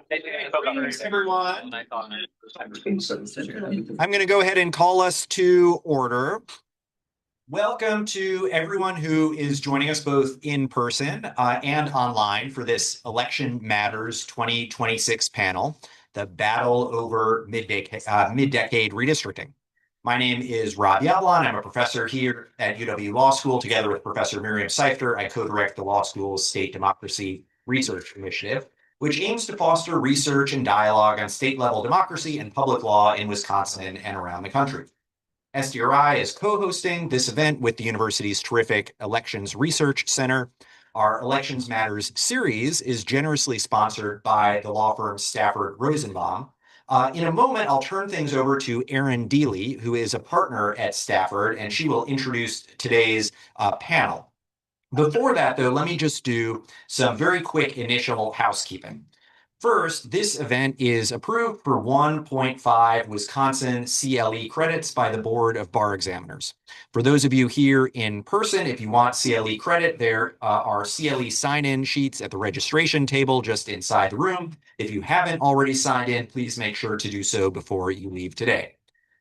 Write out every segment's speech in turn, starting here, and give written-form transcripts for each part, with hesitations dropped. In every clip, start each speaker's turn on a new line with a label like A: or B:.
A: Thanks, everyone. I'm going to go ahead and call us to order. Welcome to everyone who is joining us both in person and online for this Election Matters 2026 panel, the battle over mid-decade redistricting. My name is Rob Yablon. I'm a professor here at UW Law School. Together with Professor Miriam Seifter, I co-direct the law school's State Democracy Research Initiative, which aims to foster research and dialogue on state-level democracy and public law in Wisconsin and around the country. SDRI is co-hosting this event with the university's terrific Elections Research Center. Our Elections Matters series is generously sponsored by the law firm Stafford Rosenbaum. In a moment, I'll turn things over to Erin Deely, who is a partner at Stafford, and she will introduce today's panel. Before that, though, let me just do some very quick initial housekeeping. First, this event is approved for 1.5 Wisconsin CLE credits by the Board of Bar Examiners. For those of you here in person, if you want CLE credit, there are CLE sign-in sheets at the registration table just inside the room. If you haven't already signed in, please make sure to do so before you leave today.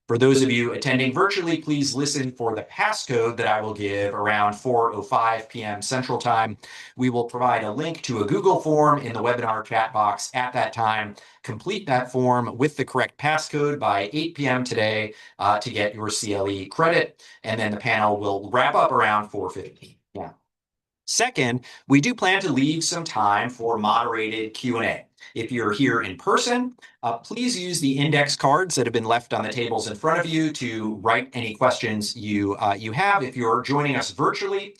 A: For those of you attending virtually, please listen for the passcode that I will give around 4:05 p.m. Central Time. We will provide a link to a Google form in the webinar chat box at that time. Complete that form with the correct passcode by 8 p.m. today to get your CLE credit, and then the panel will wrap up around 4:50. Yeah. Second, we do plan to leave some time for moderated Q&A. If you're here in person, please use the index cards that have been left on the tables in front of you to write any questions you have. If you're joining us virtually,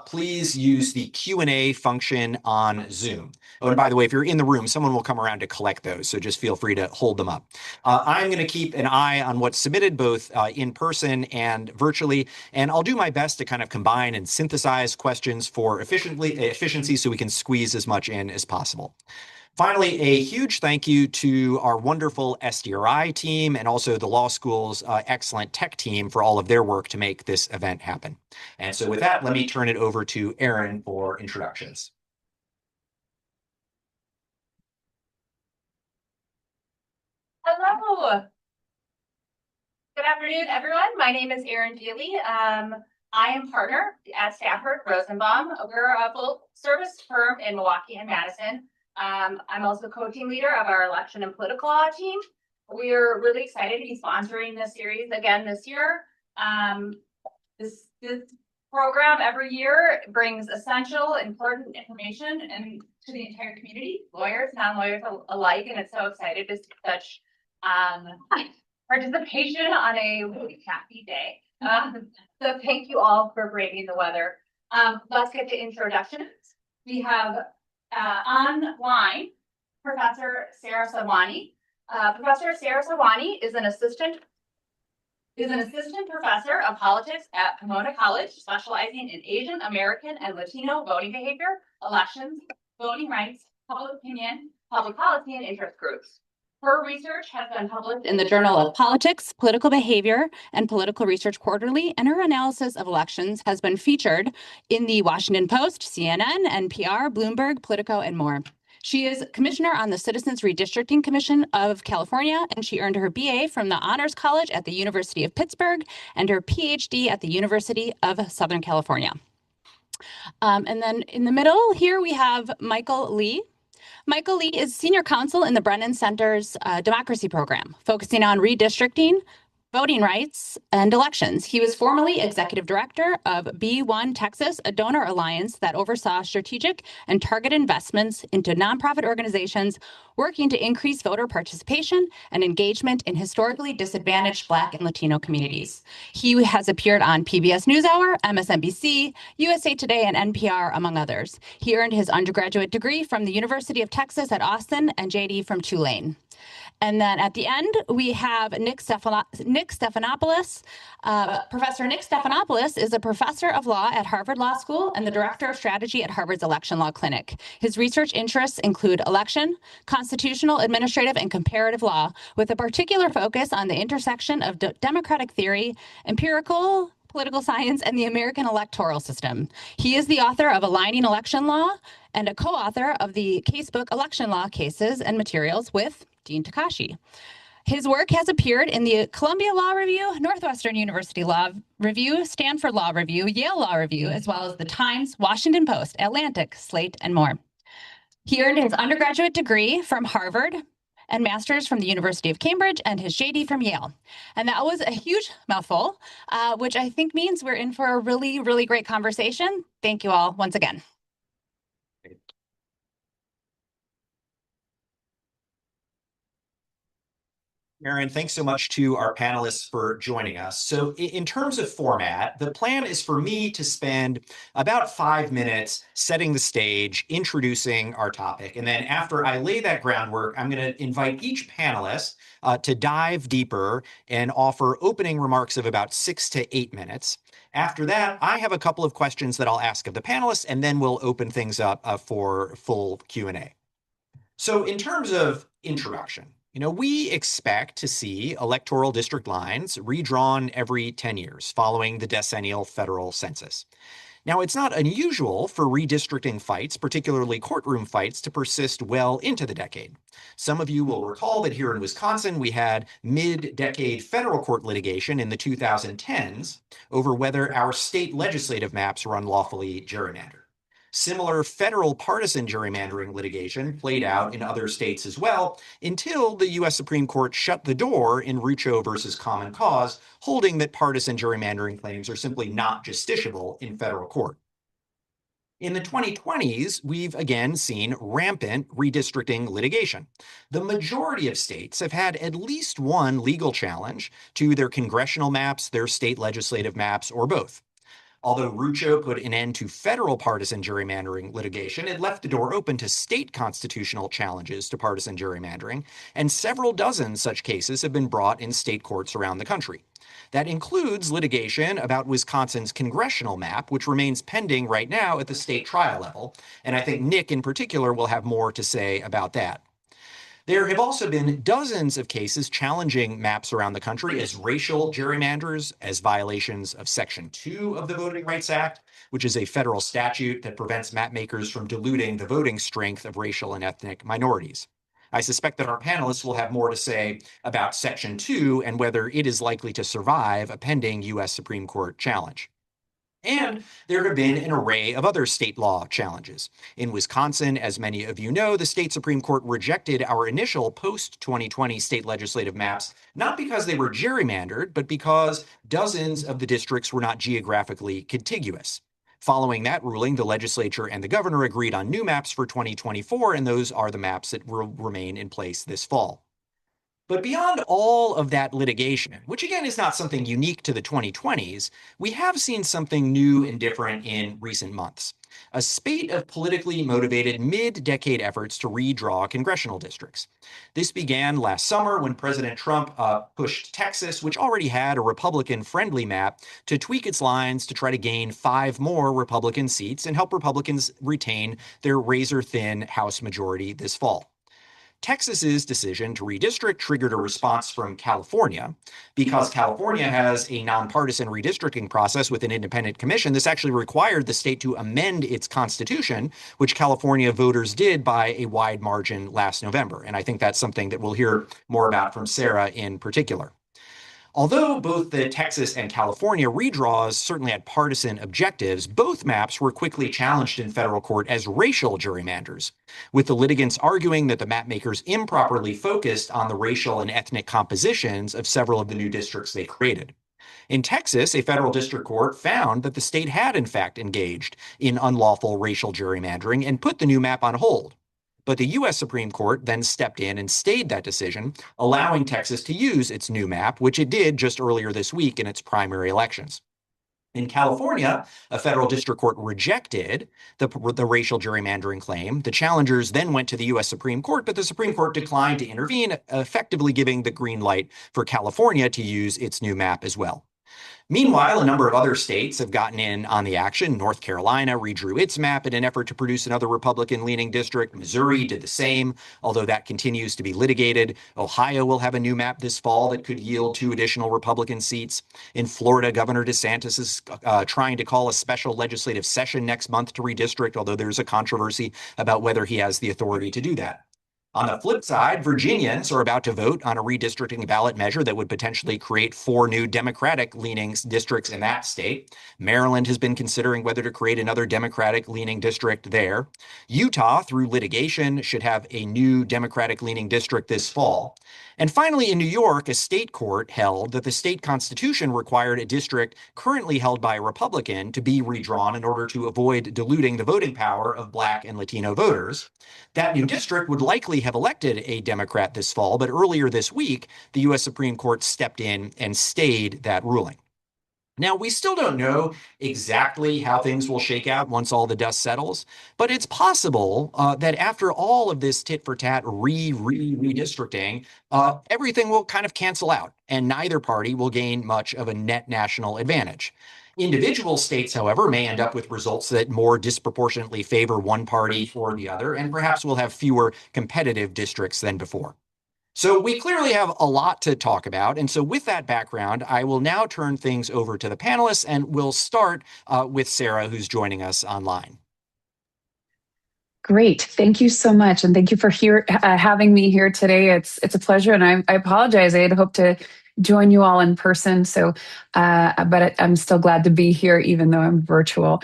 A: please use the Q&A function on Zoom. Oh, and by the way, if you're in the room, someone will come around to collect those, so just feel free to hold them up. I'm going to keep an eye on what's submitted both in person and virtually, and I'll do my best to kind of combine and synthesize questions for efficiency so we can squeeze as much in as possible. Finally, a huge thank you to our wonderful SDRI team and also the law school's excellent tech team for all of their work to make this event happen. And so with that, let me turn it over to Erin for introductions.
B: Hello. Good afternoon, everyone. My name is Erin Deely. I am partner at Stafford Rosenbaum. We're a full-service firm in Milwaukee and Madison. I'm also co-team leader of our election and political law team. We're really excited to be sponsoring this series again this year. This program every year brings essential, important information to the entire community, lawyers, non-lawyers alike, and it's so excited to see such participation on a really happy day. So thank you all for braving the weather. Let's get to introductions. We have online Professor Sara Sadhwani. Professor Sara Sadhwani is an assistant professor of politics at Pomona College, specializing in Asian American and Latino voting behavior, elections, voting rights, public opinion, public policy, and interest groups. Her research has been published in the Journal of Politics, Political Behavior, and Political Research Quarterly, and her analysis of elections has been featured in the Washington Post, CNN, NPR, Bloomberg, Politico, and more. She is commissioner on the Citizens Redistricting Commission of California, and she earned her BA from the Honors College at the University of Pittsburgh and her PhD at the University of Southern California. And then in the middle here, we have Michael Lee. Michael Lee is senior counsel in the Brennan Center's democracy program, focusing on redistricting, voting rights, and elections. He was formerly executive director of B1 Texas, a donor alliance that oversaw strategic and targeted investments into nonprofit organizations working to increase voter participation and engagement in historically disadvantaged Black and Latino communities. He has appeared on PBS NewsHour, MSNBC, USA Today, and NPR, among others. He earned his undergraduate degree from the University of Texas at Austin and JD from Tulane. And then at the end, we have Nick Stephanopoulos. Professor Nick Stephanopoulos is a professor of law at Harvard Law School and the director of strategy at Harvard's Election Law Clinic. His research interests include election, constitutional, administrative, and comparative law, with a particular focus on the intersection of democratic theory, empirical
C: political science, and the American electoral system. He is the author of Aligning Election Law and a co-author of the casebook Election Law Cases and Materials with Dean Takashi. His work has appeared in the Columbia Law Review, Northwestern University Law Review, Stanford Law Review, Yale Law Review, as well as the Times, Washington Post, Atlantic, Slate, and more. He earned his undergraduate degree from Harvard and master's from the University of Cambridge and his JD from Yale. And that was a huge mouthful, which I think means we're in for a really, really great conversation. Thank you all once again.
A: Erin, thanks so much to our panelists for joining us. So in terms of format, the plan is for me to spend about 5 minutes setting the stage, introducing our topic. And then after I lay that groundwork, I'm going to invite each panelist to dive deeper and offer opening remarks of about 6 to 8 minutes. After that, I have a couple of questions that I'll ask of the panelists, and then we'll open things up for full Q&A. So in terms of introduction, we expect to see electoral district lines redrawn every 10 years following the decennial federal census. Now, it's not unusual for redistricting fights, particularly courtroom fights, to persist well into the decade. Some of you will recall that here in Wisconsin, we had mid-decade federal court litigation in the 2010s over whether our state legislative maps were unlawfully gerrymandered. Similar federal partisan gerrymandering litigation played out in other states as well, until the U.S. Supreme Court shut the door in Rucho versus Common Cause, holding that partisan gerrymandering claims are simply not justiciable in federal court. In the 2020s, we've again seen rampant redistricting litigation. The majority of states have had at least one legal challenge to their congressional maps, their state legislative maps, or both. Although Rucho put an end to federal partisan gerrymandering litigation, it left the door open to state constitutional challenges to partisan gerrymandering, and several dozen such cases have been brought in state courts around the country. That includes litigation about Wisconsin's congressional map, which remains pending right now at the state trial level, and I think Nick in particular will have more to say about that. There have also been dozens of cases challenging maps around the country as racial gerrymanders, as violations of Section 2 of the Voting Rights Act, which is a federal statute that prevents map makers from diluting the voting strength of racial and ethnic minorities. I suspect that our panelists will have more to say about Section 2 and whether it is likely to survive a pending U.S. Supreme Court challenge. And there have been an array of other state law challenges. In Wisconsin, as many of you know, the state Supreme Court rejected our initial post-2020 state legislative maps, not because they were gerrymandered, but because dozens of the districts were not geographically contiguous. Following that ruling, the legislature and the governor agreed on new maps for 2024, and those are the maps that will remain in place this fall. But beyond all of that litigation, which again is not something unique to the 2020s, we have seen something new and different in recent months. A spate of politically motivated mid-decade efforts to redraw congressional districts. This began last summer when President Trump pushed Texas, which already had a Republican-friendly map, to tweak its lines to try to gain 5 more Republican seats and help Republicans retain their razor-thin House majority this fall. Texas's decision to redistrict triggered a response from California. Because California has a nonpartisan redistricting process with an independent commission, this actually required the state to amend its constitution, which California voters did by a wide margin last November. And I think that's something that we'll hear more about from Sara in particular. Although both the Texas and California redraws certainly had partisan objectives, both maps were quickly challenged in federal court as racial gerrymanders, with the litigants arguing that the map makers improperly focused on the racial and ethnic compositions of several of the new districts they created. In Texas, a federal district court found that the state had in fact engaged in unlawful racial gerrymandering and put the new map on hold. But the U.S. Supreme Court then stepped in and stayed that decision, allowing Texas to use its new map, which it did just earlier this week in its primary elections. In California, a federal district court rejected the racial gerrymandering claim. The challengers then went to the U.S. Supreme Court, but the Supreme Court declined to intervene, effectively giving the green light for California to use its new map as well. Meanwhile, a number of other states have gotten in on the action. North Carolina redrew its map in an effort to produce another Republican-leaning district. Missouri did the same, although that continues to be litigated. Ohio will have a new map this fall that could yield 2 additional Republican seats. In Florida, Governor DeSantis is trying to call a special legislative session next month to redistrict, although there's a controversy about whether he has the authority to do that. On the flip side, Virginians are about to vote on a redistricting ballot measure that would potentially create 4 new Democratic-leaning districts in that state. Maryland has been considering whether to create another Democratic-leaning district there. Utah, through litigation, should have a new Democratic-leaning district this fall. And finally, in New York, a state court held that the state constitution required a district currently held by a Republican to be redrawn in order to avoid diluting the voting power of Black and Latino voters. That new district would likely have elected a Democrat this fall, but earlier this week, the U.S. Supreme Court stepped in and stayed that ruling. Now, we still don't know exactly how things will shake out once all the dust settles, but it's possible that after all of this tit-for-tat redistricting, everything will kind of cancel out, and neither party will gain much of a net national advantage. Individual states, however, may end up with results that more disproportionately favor one party or the other, and perhaps we'll have fewer competitive districts than before. So we clearly have a lot to talk about. And so with that background, I will now turn things over to the panelists, and we'll start with Sara, who's joining us online.
D: Great. Thank you so much. And thank you for having me here today. It's a pleasure. And I apologize. I had hoped to join you all in person. But I'm still glad to be here, even though I'm virtual.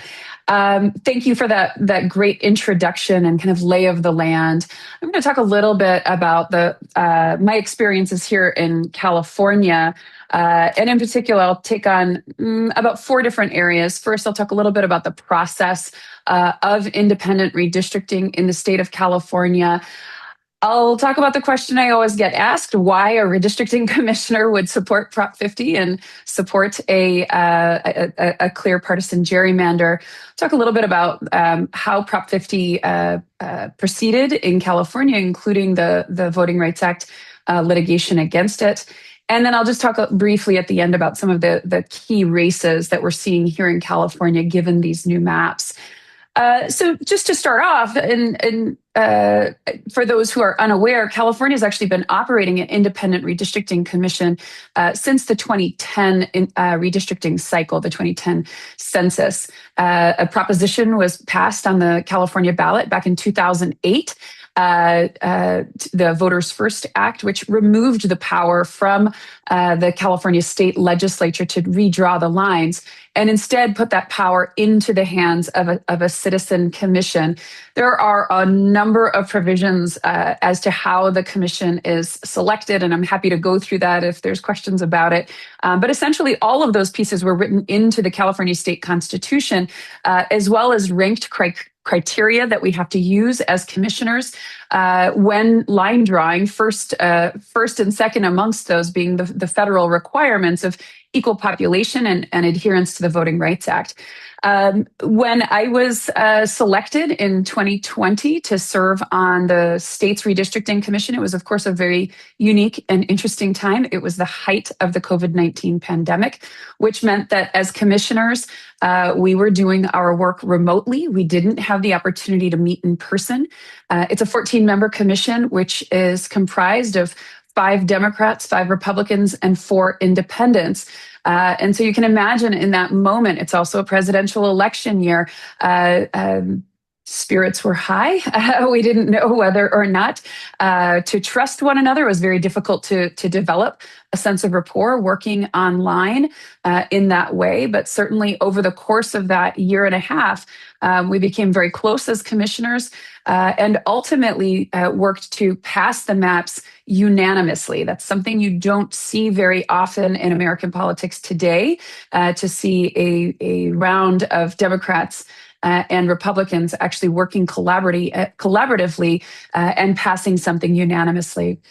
D: Thank you for that great introduction and kind of lay of the land. I'm going to talk a little bit about my experiences here in California. And in particular, I'll take on about 4 different areas. First, I'll talk a little bit about the process of independent redistricting in the state of California. I'll talk about the question I always get asked, why a redistricting commissioner would support Prop 50 and support a clear partisan gerrymander. Talk a little bit about how Prop 50 proceeded in California, including the Voting Rights Act litigation against it. And then I'll just talk briefly at the end about some of the key races that we're seeing here in California, given these new maps. So just to start off, and for those who are unaware, California has actually been operating an independent redistricting commission since the 2010 redistricting cycle, the 2010 census. A proposition was passed on the California ballot back in 2008. The Voters First Act, which removed the power from the California state legislature to redraw the lines, and instead put that power into the hands of a citizen commission. There are a number of provisions as to how the commission is selected, and I'm happy to go through that if there's questions about it. But essentially, all of those pieces were written into the California state constitution, as well as ranked criteria that we have to use as commissioners when line drawing, first and second amongst those being the federal requirements of equal population and adherence to the Voting Rights Act. When I was selected in 2020 to serve on the state's redistricting commission, it was, of course, a very unique and interesting time. It was the height of the COVID-19 pandemic, which meant that as commissioners, we were doing our work remotely. We didn't have the opportunity to meet in person. It's a 14-member commission, which is comprised of 5 Democrats, 5 Republicans, and 4 independents. And so you can imagine in that moment, it's also a presidential election year. Spirits were high. We didn't know whether or not to trust one another. It was very difficult to develop a sense of rapport working online in that way. But certainly over the course of that year and a half, we became very close as commissioners and ultimately worked to pass the maps unanimously. That's something you don't see very often in American politics today, to see a round of Democrats and Republicans actually working collaboratively and passing something unanimously.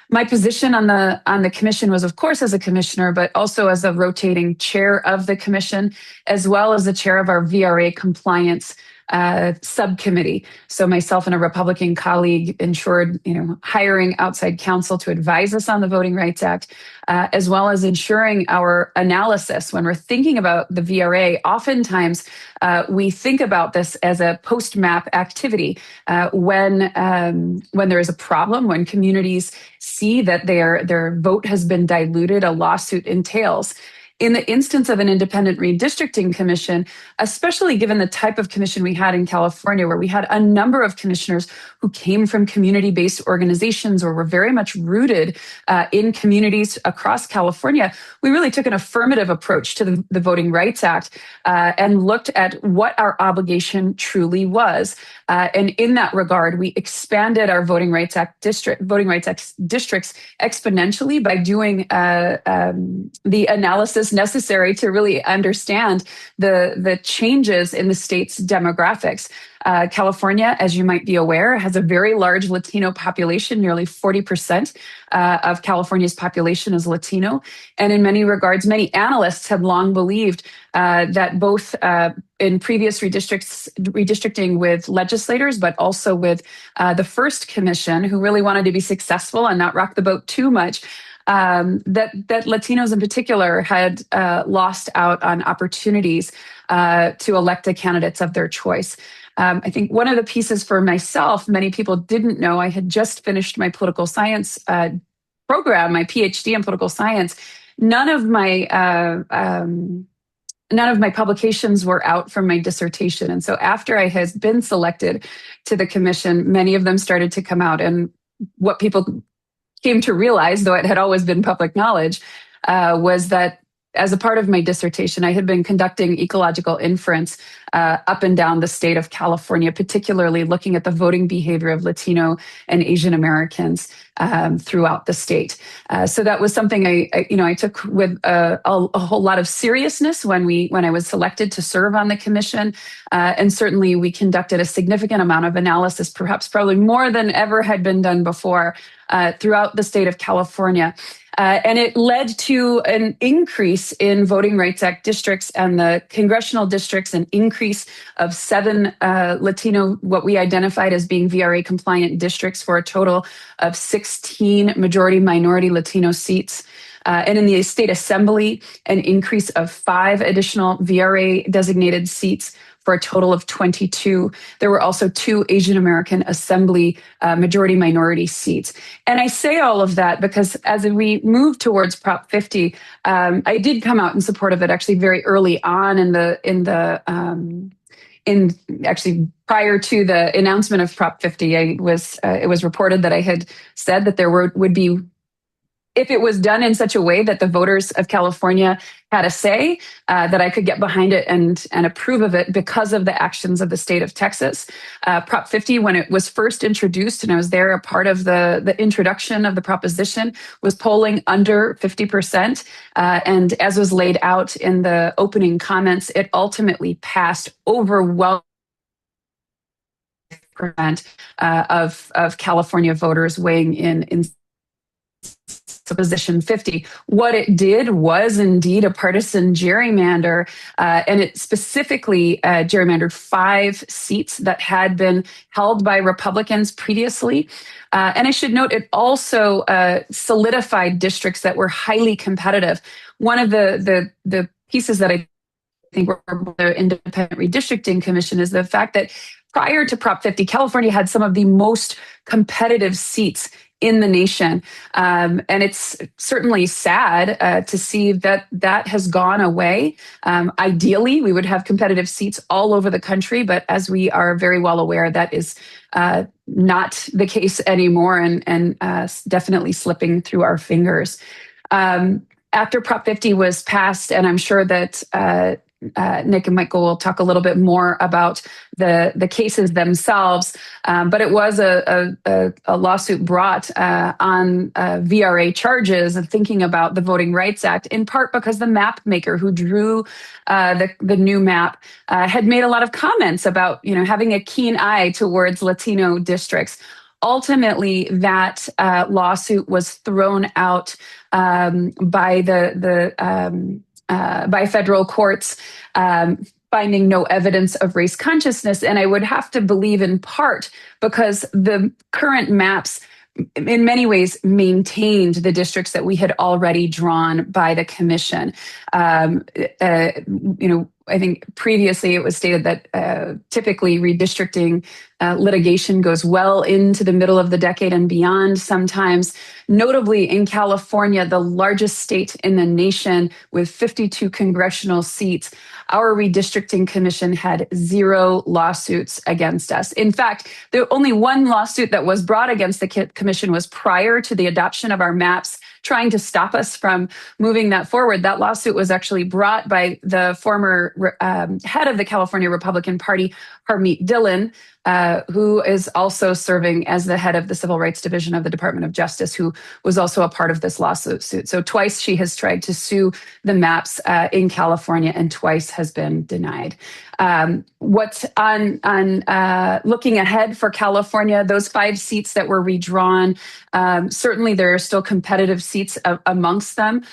D: My position on the commission was, of course, as a commissioner, but also as a rotating chair of the commission, as well as the chair of our VRA compliance subcommittee. So myself and a Republican colleague ensured, hiring outside counsel to advise us on the Voting Rights Act, as well as ensuring our analysis. When we're thinking about the VRA, oftentimes we think about this as a post-map activity. When there is a problem, when communities see that their vote has been diluted, a lawsuit entails. In the instance of an independent redistricting commission, especially given the type of commission we had in California, where we had a number of commissioners who came from community-based organizations or were very much rooted in communities across California, we really took an affirmative approach to the Voting Rights Act and looked at what our obligation truly was. And in that regard, we expanded our Voting Rights Act districts exponentially by doing the analysis necessary to really understand the changes in the state's demographics. California, as you might be aware, has a very large Latino population. Nearly 40% of California's population is Latino. And in many regards, many analysts have long believed that both in previous redistricting with legislators, but also with the first commission, who really wanted to be successful and not rock the boat too much, that Latinos in particular had lost out on opportunities to elect the candidates of their choice. I think one of the pieces for myself, many people didn't know, I had just finished my political science program, my PhD in political science. None of my publications were out from my dissertation. And so after I had been selected to the commission, many of them started to come out. And what people came to realize, though it had always been public knowledge, was that as a part of my dissertation, I had been conducting ecological inference up and down the state of California, particularly looking at the voting behavior of Latino and Asian Americans throughout the state. So that was something I took with a whole lot of seriousness when I was selected to serve on the commission. And certainly we conducted a significant amount of analysis, probably more than ever had been done before, throughout the state of California. And it led to an increase in Voting Rights Act districts and the congressional districts, an increase of 7 Latino, what we identified as being VRA compliant districts, for a total of 16 majority minority Latino seats. And in the state assembly, an increase of 5 additional VRA designated seats for a total of 22. There were also 2 Asian American Assembly majority minority seats. And I say all of that because as we move towards Prop 50, I did come out in support of it actually very early on actually prior to the announcement of Prop 50. It was reported that I had said that there would be, if it was done in such a way that the voters of California had a say, that I could get behind it and approve of it because of the actions of the state of Texas. Prop 50, when it was first introduced, and I was there a part of the introduction of the proposition, was polling under 50%. And as was laid out in the opening comments, it ultimately passed overwhelmingly of California voters weighing in Position 50. What it did was indeed a partisan gerrymander, and it specifically gerrymandered 5 seats that had been held by Republicans previously. And I should note, it also solidified districts that were highly competitive. One of the pieces that I think were the Independent Redistricting Commission is the fact that prior to Prop 50, California had some of the most competitive seats in the nation. And it's certainly sad to see that has gone away. Ideally, we would have competitive seats all over the country, but as we are very well aware, that is not the case anymore and definitely slipping through our fingers. After Prop 50 was passed, and I'm sure that Nick and Michael will talk a little bit more about the cases themselves, but it was a lawsuit brought on VRA charges of thinking about the Voting Rights Act, in part because the map maker who drew the new map had made a lot of comments about having a keen eye towards Latino districts. Ultimately, that lawsuit was thrown out by by federal courts finding no evidence of race consciousness. And I would have to believe in part because the current maps in many ways maintained the districts that we had already drawn by the commission. I think previously it was stated that typically redistricting litigation goes well into the middle of the decade and beyond sometimes. Notably in California, the largest state in the nation with 52 congressional seats, our redistricting commission had 0 lawsuits against us. In fact, the only one lawsuit that was brought against the commission was prior to the adoption of our maps, trying to stop us from moving that forward. That lawsuit was actually brought by the former head of the California Republican Party, Harmeet Dillon, who is also serving as the head of the Civil Rights Division of the Department of Justice, who was also a part of this lawsuit. So twice she has tried to sue the maps in California, and twice has been denied. What's on looking ahead for California, those 5 seats that were redrawn, certainly there are still competitive seats amongst them.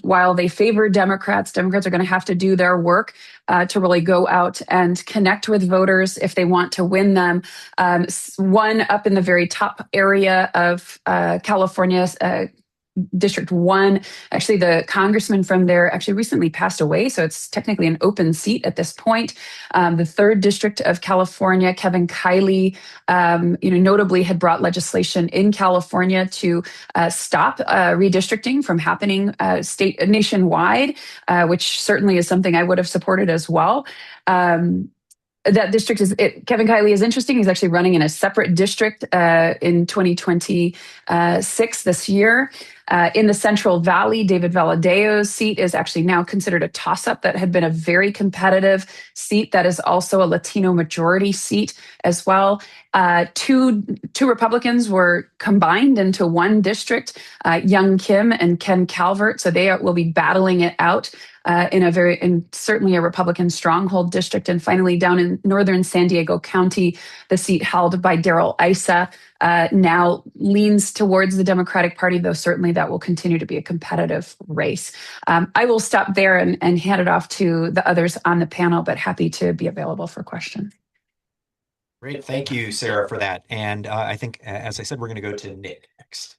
D: While they favor Democrats are going to have to do their work to really go out and connect with voters if they want to win them. One up in the very top area of California, District 1, actually the congressman from there actually recently passed away, so it's technically an open seat at this point. The 3rd District of California, Kevin Kiley, notably had brought legislation in California to stop redistricting from happening nationwide, which certainly is something I would have supported as well. That district Kevin Kiley is interesting. He's actually running in a separate district in 2026 this year. In the Central Valley, David Valadeo's seat is actually now considered a toss-up. That had been a very competitive seat. That is also a Latino majority seat as well. Two Republicans were combined into one district, Young Kim and Ken Calvert. So they will be battling it out in certainly a Republican stronghold district. And finally, down in northern San Diego County, the seat held by Darrell Issa now leans towards the Democratic Party, though certainly that will continue to be a competitive race. I will stop there and hand it off to the others on the panel, but happy to be available for questions.
A: Great. Thank you, Sara, for that. And I think, as I said, we're going to go to Nick next.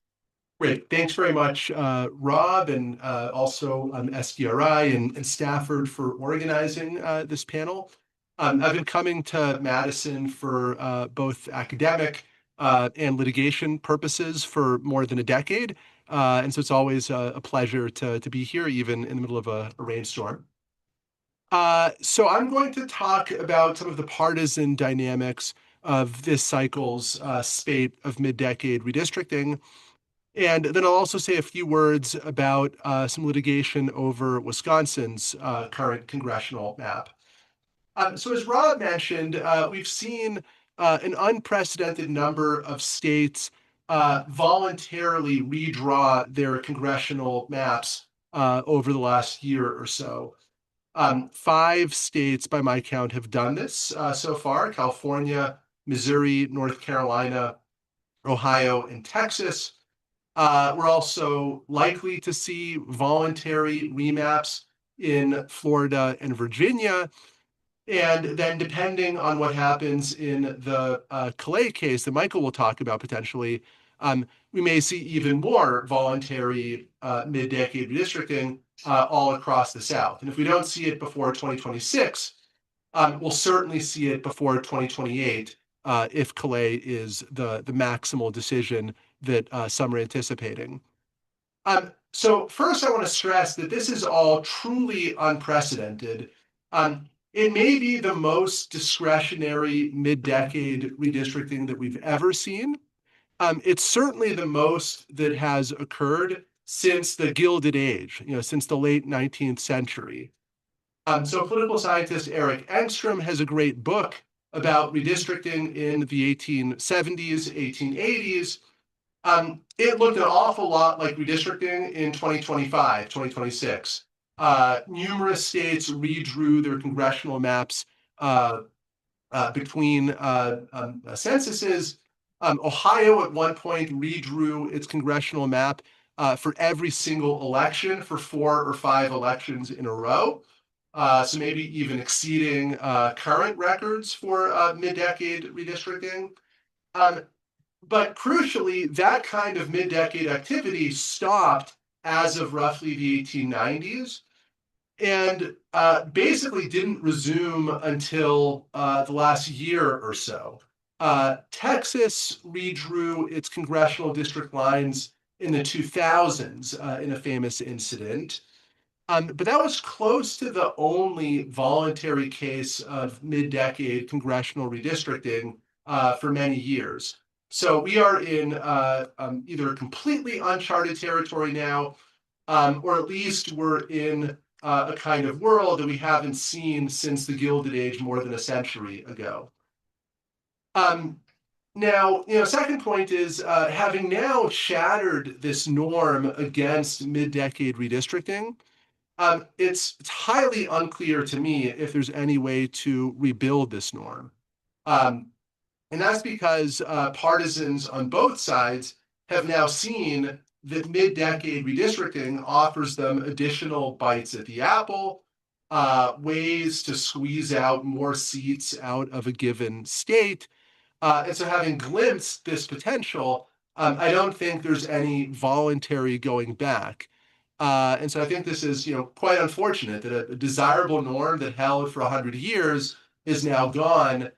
E: Great. Thanks very much, Rob, and also SDRI and Stafford for organizing this panel. I've been coming to Madison for both academic and litigation purposes for more than a decade. And so it's always a pleasure to be here, even in the middle of a rainstorm. So I'm going to talk about some of the partisan dynamics of this cycle's spate of mid-decade redistricting. And then I'll also say a few words about some litigation over Wisconsin's current congressional map. So as Rob mentioned, we've seen an unprecedented number of states voluntarily redraw their congressional maps over the last year or so. 5 states, by my count, have done this so far: California, Missouri, North Carolina, Ohio, and Texas. We're also likely to see voluntary remaps in Florida and Virginia. And then depending on what happens in the Calais case that Michael will talk about potentially, we may see even more voluntary mid-decade redistricting all across the South. And if we don't see it before 2026, we'll certainly see it before 2028 if Calais is the maximal decision that some are anticipating. So first, I want to stress that this is all truly unprecedented. It may be the most discretionary mid-decade redistricting that we've ever seen. It's certainly the most that has occurred since the Gilded Age, since the late 19th century. So political scientist Eric Engstrom has a great book about redistricting in the 1870s, 1880s. It looked an awful lot like redistricting in 2025, 2026. Numerous states redrew their congressional maps between censuses. Ohio at one point redrew its congressional map for every single election for 4 or 5 elections in a row. so maybe even exceeding current records for mid-decade redistricting. But crucially, that kind of mid-decade activity stopped as of roughly the 1890s and basically didn't resume until the last year or so. Texas redrew its congressional district lines in the 2000s in a famous incident. But that was close to the only voluntary case of mid-decade congressional redistricting for many years. So we are in either completely uncharted territory now, or at least we're in a kind of world that we haven't seen since the Gilded Age more than a century ago. Now, second point is having now shattered this norm against mid-decade redistricting, it's highly unclear to me if there's any way to rebuild this norm. And that's because partisans on both sides have now seen that mid-decade redistricting offers them additional bites at the apple, ways to squeeze out more seats out of a given state. And so having glimpsed this potential, I don't think there's any voluntary going back. And so I think this is, quite unfortunate that a desirable norm that held for 100 years is now gone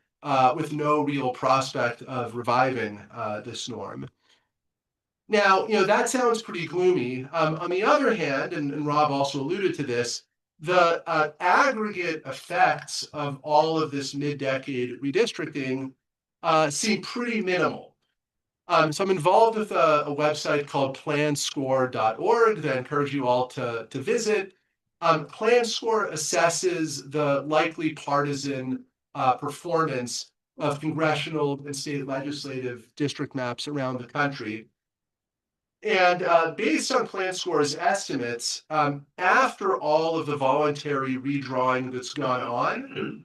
E: with no real prospect of reviving this norm. Now, that sounds pretty gloomy. On the other hand, and Rob also alluded to this, the aggregate effects of all of this mid-decade redistricting seem pretty minimal. So I'm involved with a website called planscore.org that I encourage you all to visit. PlanScore assesses the likely partisan performance of congressional and state legislative district maps around the country. And based on PlanScore's estimates, after all of the voluntary redrawing that's gone on,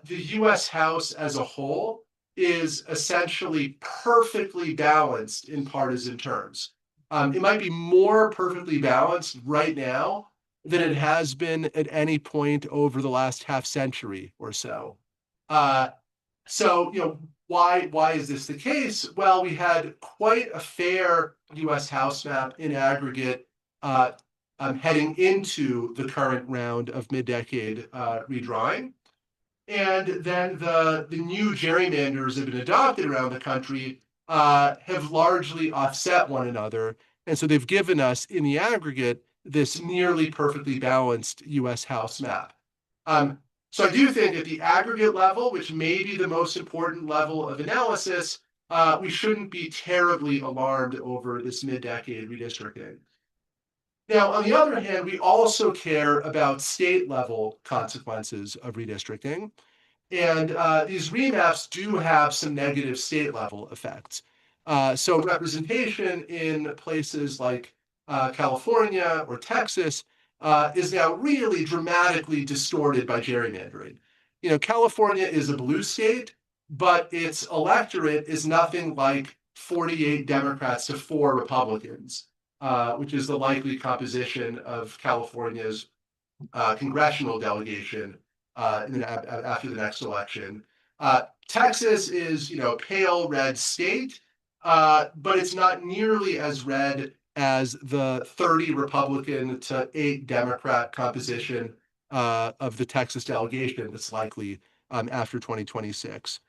E: the US House as a whole is essentially perfectly balanced in partisan terms. It might be more perfectly balanced right now than it has been at any point over the last half century or so. Why is this the case? Well, we had quite a fair US House map in aggregate heading into the current round of mid-decade redrawing. And then the new gerrymanders that have been adopted around the country have largely offset one another. And so they've given us, in the aggregate, this nearly perfectly balanced US House map. So I do think at the aggregate level, which may be the most important level of analysis, we shouldn't be terribly alarmed over this mid-decade redistricting. Now, on the other hand, we also care about state-level consequences of redistricting. And these remaps do have some negative state-level effects. So representation in places like California or Texas is now really dramatically distorted by gerrymandering. California is a blue state, but its electorate is nothing like 48 Democrats to 4 Republicans, which is the likely composition of California's congressional delegation after the next election. Texas is, pale red state, but it's not nearly as red as the 30 Republican to 8 Democrat composition of the Texas delegation that's likely after 2026.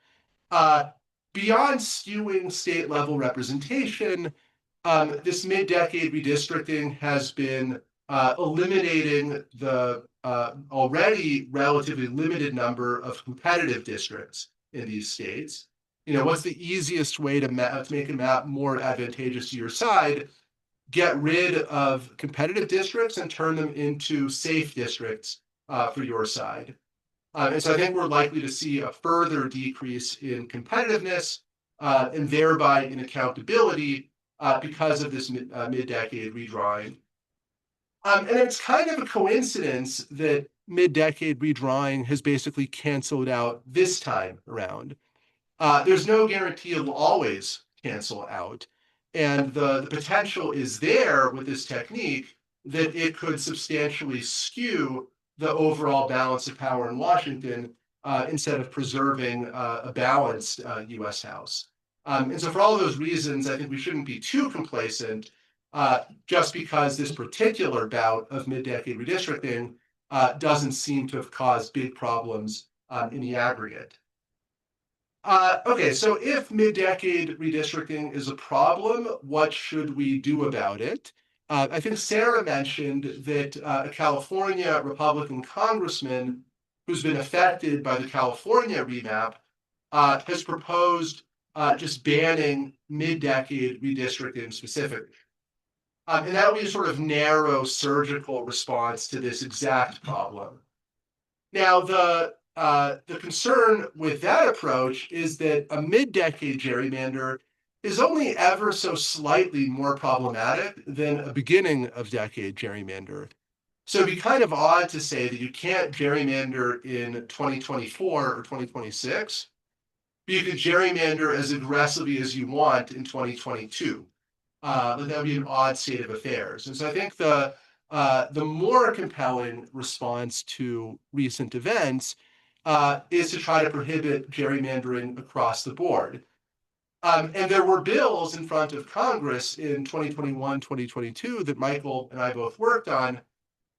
E: Beyond skewing state level representation, this mid-decade redistricting has been eliminating the already relatively limited number of competitive districts in these states. What's the easiest way to make a map more advantageous to your side? Get rid of competitive districts and turn them into safe districts for your side. And so I think we're likely to see a further decrease in competitiveness and thereby in accountability because of this mid-decade redrawing. And it's kind of a coincidence that mid-decade redrawing has basically canceled out this time around. There's no guarantee it will always cancel out. And the potential is there with this technique that it could substantially skew the overall balance of power in Washington instead of preserving a balanced U.S. House. And so for all of those reasons, I think we shouldn't be too complacent just because this particular bout of mid-decade redistricting doesn't seem to have caused big problems in the aggregate. Okay, so if mid-decade redistricting is a problem, what should we do about it? I think Sara mentioned that a California Republican congressman who's been affected by the California remap has proposed just banning mid-decade redistricting specifically. And that would be a sort of narrow surgical response to this exact problem. Now, the concern with that approach is that a mid-decade gerrymander is only ever so slightly more problematic than a beginning of decade gerrymander. So it'd be kind of odd to say that you can't gerrymander in 2024 or 2026, but you could gerrymander as aggressively as you want in 2022. That would be an odd state of affairs. And so I think the more compelling response to recent events is to try to prohibit gerrymandering across the board. And there were bills in front of Congress in 2021, 2022 that Michael and I both worked on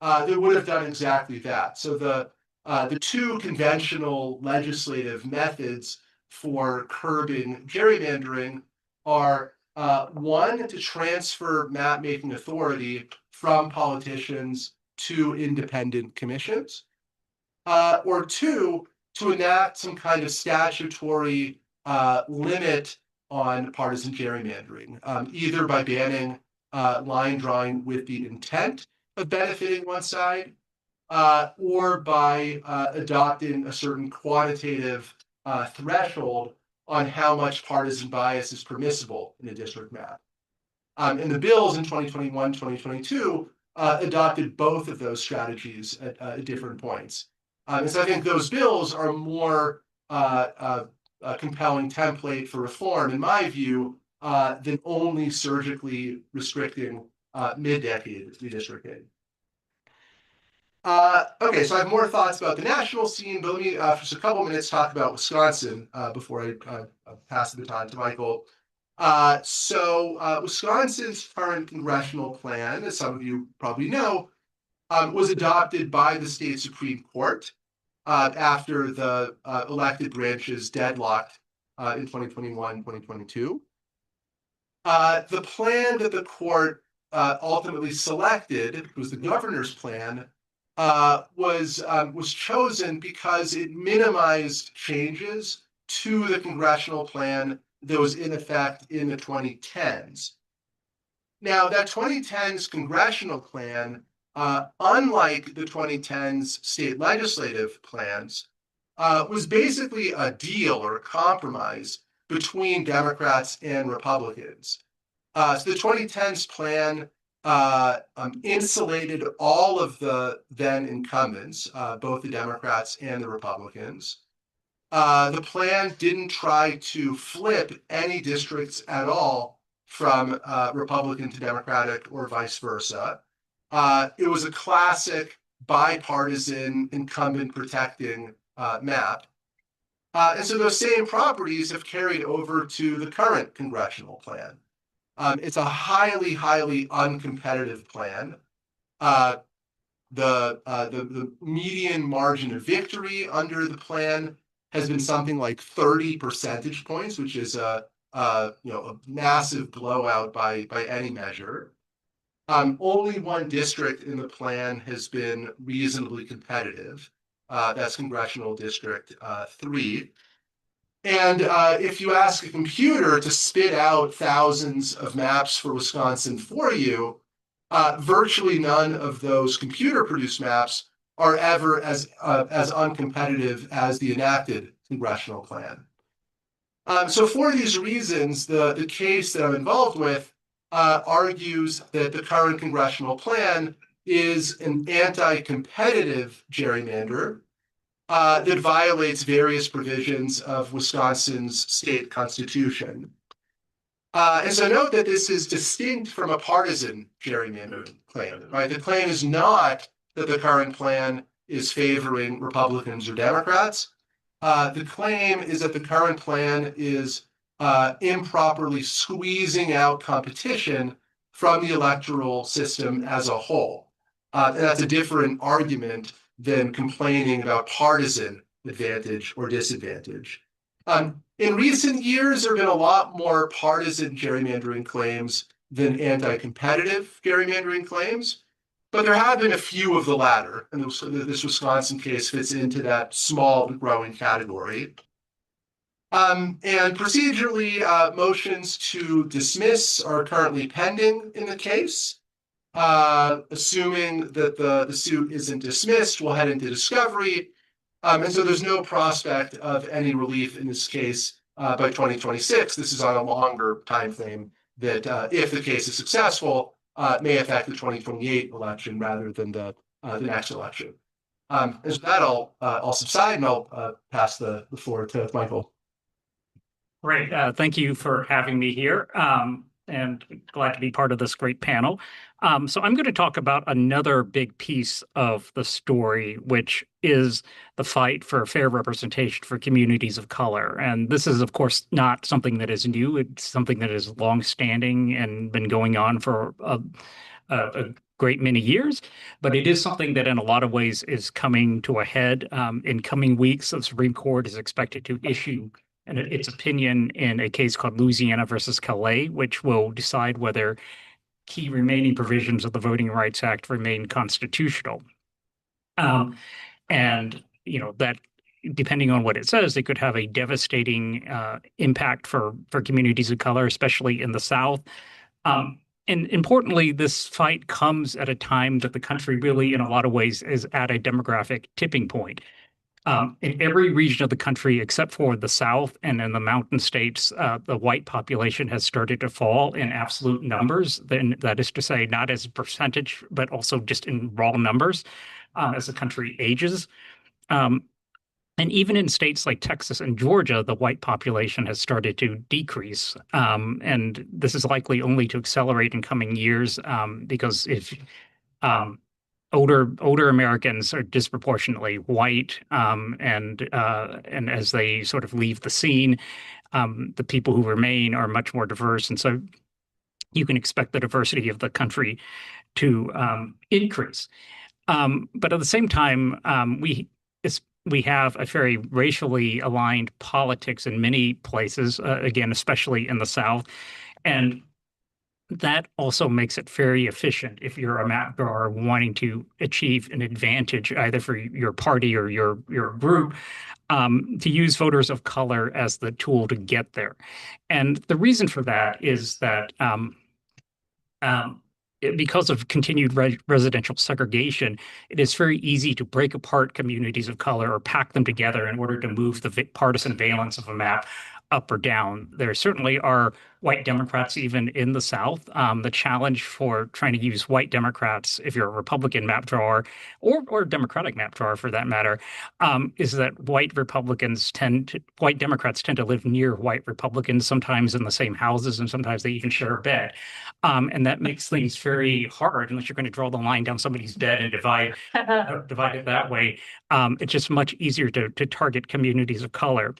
E: that would have done exactly that. So the two conventional legislative methods for curbing gerrymandering are one, to transfer map-making authority from politicians to independent commissions, or two, to enact some kind of statutory limit on partisan gerrymandering, either by banning line drawing with the intent of benefiting one side, or by adopting a certain quantitative threshold on how much partisan bias is permissible in a district map. And the bills in 2021, 2022 adopted both of those strategies at different points. And so I think those bills are more a compelling template for reform, in my view, than only surgically restricting mid-decade redistricting. Okay, so I have more thoughts about the national scene, but let me, for just a couple minutes, talk about Wisconsin before I pass the baton to Michael. Wisconsin's current congressional plan, as some of you probably know, was adopted by the state Supreme Court after the elected branches deadlocked in 2021, 2022. The plan that the court ultimately selected was the governor's plan, was chosen because it minimized changes to the congressional plan that was in effect in the 2010s. Now, that 2010s congressional plan, unlike the 2010s state legislative plans, was basically a deal or a compromise between Democrats and Republicans. So the 2010s plan insulated all of the then incumbents, both the Democrats and the Republicans. The plan didn't try to flip any districts at all from Republican to Democratic or vice versa. It was a classic bipartisan incumbent protecting map. And so those same properties have carried over to the current congressional plan. It's a highly, highly uncompetitive plan. The median margin of victory under the plan has been something like 30 percentage points, which is a massive blowout by any measure. Only one district in the plan has been reasonably competitive. That's Congressional District 3. And if you ask a computer to spit out thousands of maps for Wisconsin for you, virtually none of those computer-produced maps are ever as uncompetitive as the enacted congressional plan. So for these reasons, the case that I'm involved with argues that the current congressional plan is an anti-competitive gerrymander that violates various provisions of Wisconsin's state constitution. And so note that this is distinct from a partisan gerrymandering claim, right? The claim is not that the current plan is favoring Republicans or Democrats. The claim is that the current plan is improperly squeezing out competition from the electoral system as a whole. And that's a different argument than complaining about partisan advantage or disadvantage. In recent years, there have been a lot more partisan gerrymandering claims than anti-competitive gerrymandering claims, but there have been a few of the latter, and this Wisconsin case fits into that small but growing category. And procedurally, motions to dismiss are currently pending in the case. Assuming that the suit isn't dismissed, we'll head into discovery. And so there's no prospect of any relief in this case by 2026. This is on a longer time frame that, if the case is successful, may affect the 2028 election rather than the next election. And so that I'll subside, and I'll pass the floor to Michael.
F: Great. Thank you for having me here, and glad to be part of this great panel. So I'm going to talk about another big piece of the story, which is the fight for fair representation for communities of color. And this is, of course, not something that is new. It's something that is longstanding and been going on for a great many years, but it is something that in a lot of ways is coming to a head. In coming weeks, the Supreme Court is expected to issue its opinion in a case called Louisiana versus Calais, which will decide whether key remaining provisions of the Voting Rights Act remain constitutional. And, you know, that depending on what it says, it could have a devastating impact for communities of color, especially in the South. And importantly, this fight comes at a time that the country really, in a lot of ways, is at a demographic tipping point. In every region of the country, except for the South and in the mountain states, the white population has started to fall in absolute numbers. Then that is to say, not as a percentage, but also just in raw numbers as the country ages. And even in states like Texas and Georgia, the white population has started to decrease. And this is likely only to accelerate in coming years because if older Americans are disproportionately white, and as they sort of leave the scene, the people who remain are much more diverse, and so you can expect the diversity of the country to increase. But at the same time, we have a very racially aligned politics in many places, again, especially in the South, and that also makes it very efficient if you're a map drawer wanting to achieve an advantage either for your party or your group, to use voters of color as the tool to get there. And the reason for that is that because of continued residential segregation, it is very easy to break apart communities of color or pack them together in order to move the partisan valence of a map up or down. There certainly are white Democrats even in the South. The challenge for trying to use white Democrats, if you're a Republican map drawer or Democratic map drawer for that matter, is that white Democrats tend to live near white Republicans, sometimes in the same houses, and sometimes they even share a bed. And that makes things very hard unless you're going to draw the line down somebody's bed and divide it that way. It's just much easier to target communities of color.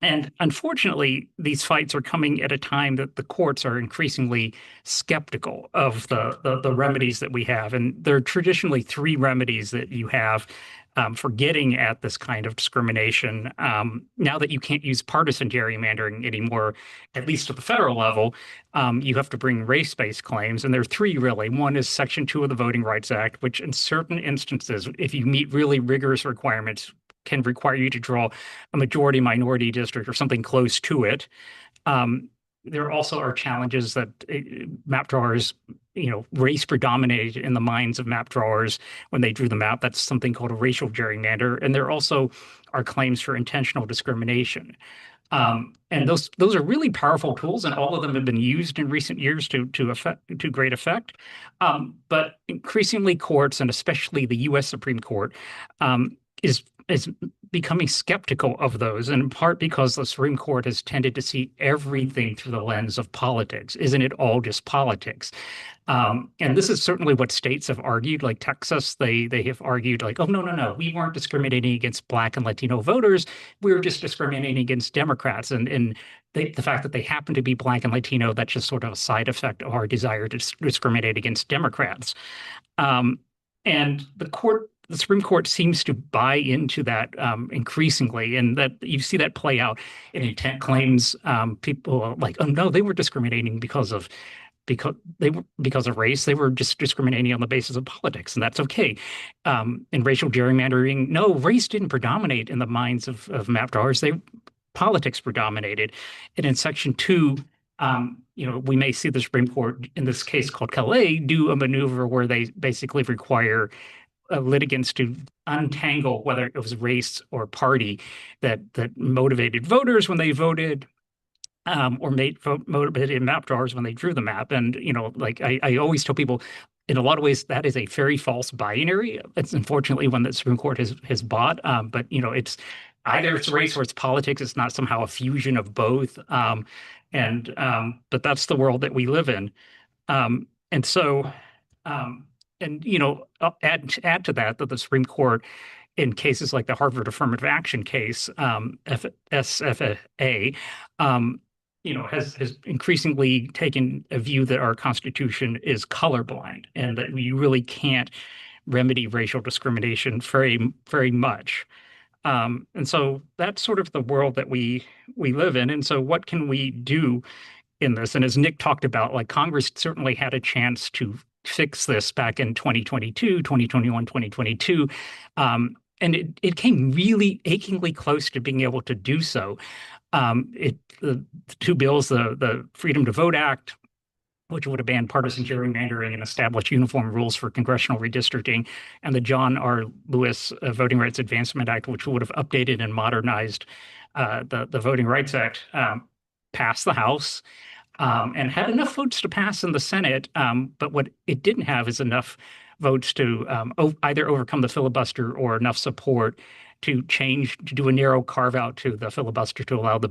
F: And unfortunately, these fights are coming at a time that the courts are increasingly skeptical of the remedies that we have. And there are traditionally three remedies that you have for getting at this kind of discrimination. Now that you can't use partisan gerrymandering anymore, at least at the federal level, you have to bring race-based claims. And there are three, really. One is Section 2 of the Voting Rights Act, which in certain instances, if you meet really rigorous requirements, can require you to draw a majority-minority district or something close to it. There also are challenges that map drawers, race predominated in the minds of map drawers when they drew the map. That's something called a racial gerrymander. And there also are claims for intentional discrimination. And those are really powerful tools, and all of them have been used in recent years to great effect. But increasingly courts, and especially the U.S. Supreme Court, is is becoming skeptical of those, in part because the Supreme Court has tended to see everything through the lens of politics. Isn't it all just politics? And this is certainly what states have argued. Like Texas, they have argued like, oh, no, we weren't discriminating against Black and Latino voters. We were just discriminating against Democrats. And the fact that they happen to be Black and Latino, that's just sort of a side effect of our desire to discriminate against Democrats. And the Supreme Court seems to buy into that increasingly, and that you see that play out in intent claims. People are like, oh no, they were discriminating because of race. They were just discriminating on the basis of politics, and that's okay. In racial gerrymandering, no, race didn't predominate in the minds of map drawers. Politics predominated. And in Section 2, we may see the Supreme Court in this case called Calais do a maneuver where they basically require litigants to untangle whether it was race or party that motivated voters when they voted, or motivated map drawers when they drew the map. And like I always tell people, in a lot of ways, that is a very false binary. It's unfortunately one that the Supreme Court has bought. But it's either it's race or it's politics. It's not somehow a fusion of both. But that's the world that we live in. And so, I'll add to that the Supreme Court, in cases like the Harvard affirmative action case, SFA, has increasingly taken a view that our Constitution is colorblind and that we really can't remedy racial discrimination very, very much. And so that's sort of the world that we live in. And so what can we do in this? And as Nick talked about, like Congress certainly had a chance to fix this back in 2022, 2021, 2022. And it came really achingly close to being able to do so. The two bills, the Freedom to Vote Act, which would have banned partisan gerrymandering and established uniform rules for congressional redistricting, and the John R. Lewis Voting Rights Advancement Act, which would have updated and modernized the Voting Rights Act, passed the House and had enough votes to pass in the Senate. But what it didn't have is enough votes to either overcome the filibuster or enough support to do a narrow carve out to the filibuster to allow the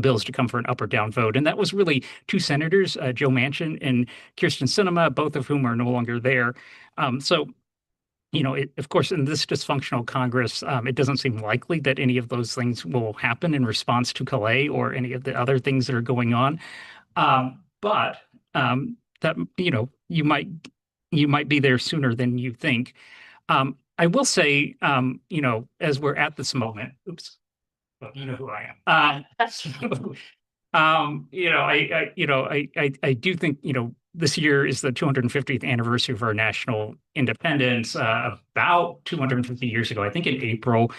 F: bills to come for an up or down vote. And that was really two senators, Joe Manchin and Kyrsten Sinema, both of whom are no longer there. Of course, in this dysfunctional Congress, it doesn't seem likely that any of those things will happen in response to Calais or any of the other things that are going on. But you might be there sooner than you think. I will say, as we're at this moment, well, you know who I am. I do think, this year is the 250th anniversary of our national independence. About 250 years ago, I think in April,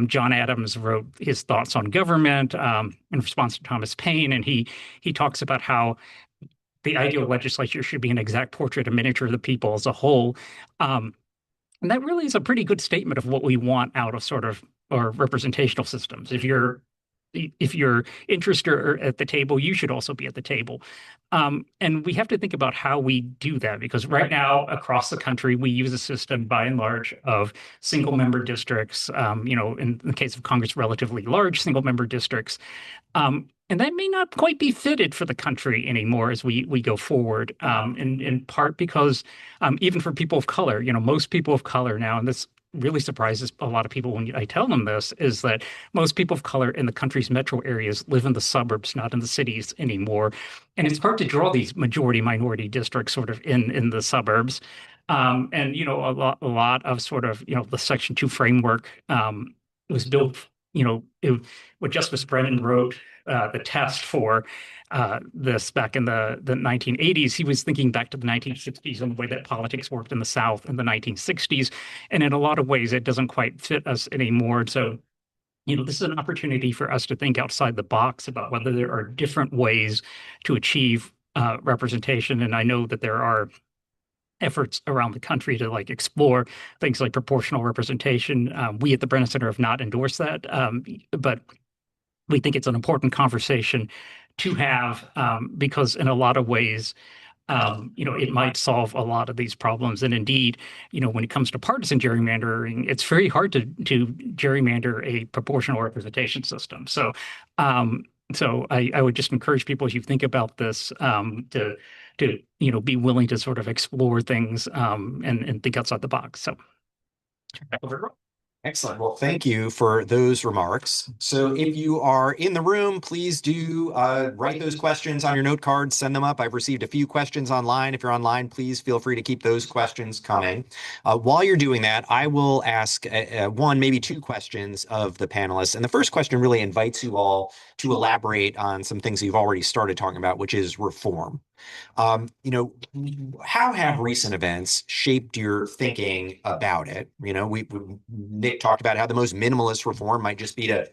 F: John Adams wrote his thoughts on government in response to Thomas Paine, and he talks about how the ideal legislature should be an exact portrait, a miniature of the people as a whole. And that really is a pretty good statement of what we want out of sort of our representational systems. If your interests are at the table, you should also be at the table. And we have to think about how we do that, because right now across the country, we use a system by and large of single member districts, in the case of Congress, relatively large single member districts. And that may not quite be fitted for the country anymore as we go forward, in part because even for people of color, most people of color now, and this really surprises a lot of people when I tell them this, is that most people of color in the country's metro areas live in the suburbs, not in the cities anymore. And it's hard to draw these majority-minority districts sort of in the suburbs. A lot of sort of, the Section 2 framework was built, what Justice Brennan wrote, the test for this back in the 1980s. He was thinking back to the 1960s and the way that politics worked in the South in the 1960s. And in a lot of ways, it doesn't quite fit us anymore. So, this is an opportunity for us to think outside the box about whether there are different ways to achieve representation. And I know that there are efforts around the country to explore things like proportional representation. We at the Brennan Center have not endorsed that, but we think it's an important conversation to have, because in a lot of ways, it might solve a lot of these problems. And indeed, when it comes to partisan gerrymandering, it's very hard to gerrymander a proportional representation system. So I would just encourage people, as you think about this, to be willing to sort of explore things and think outside the box. So back over to Rob.
A: Excellent. Well, thank you for those remarks. So if you are in the room, please do write those questions on your note cards, send them up. I've received a few questions online. If you're online, please feel free to keep those questions coming. While you're doing that, I will ask one, maybe two questions of the panelists. And the first question really invites you all to elaborate on some things you've already started talking about, which is reform. How have recent events shaped your thinking about it? Nick talked about how the most minimalist reform might just be to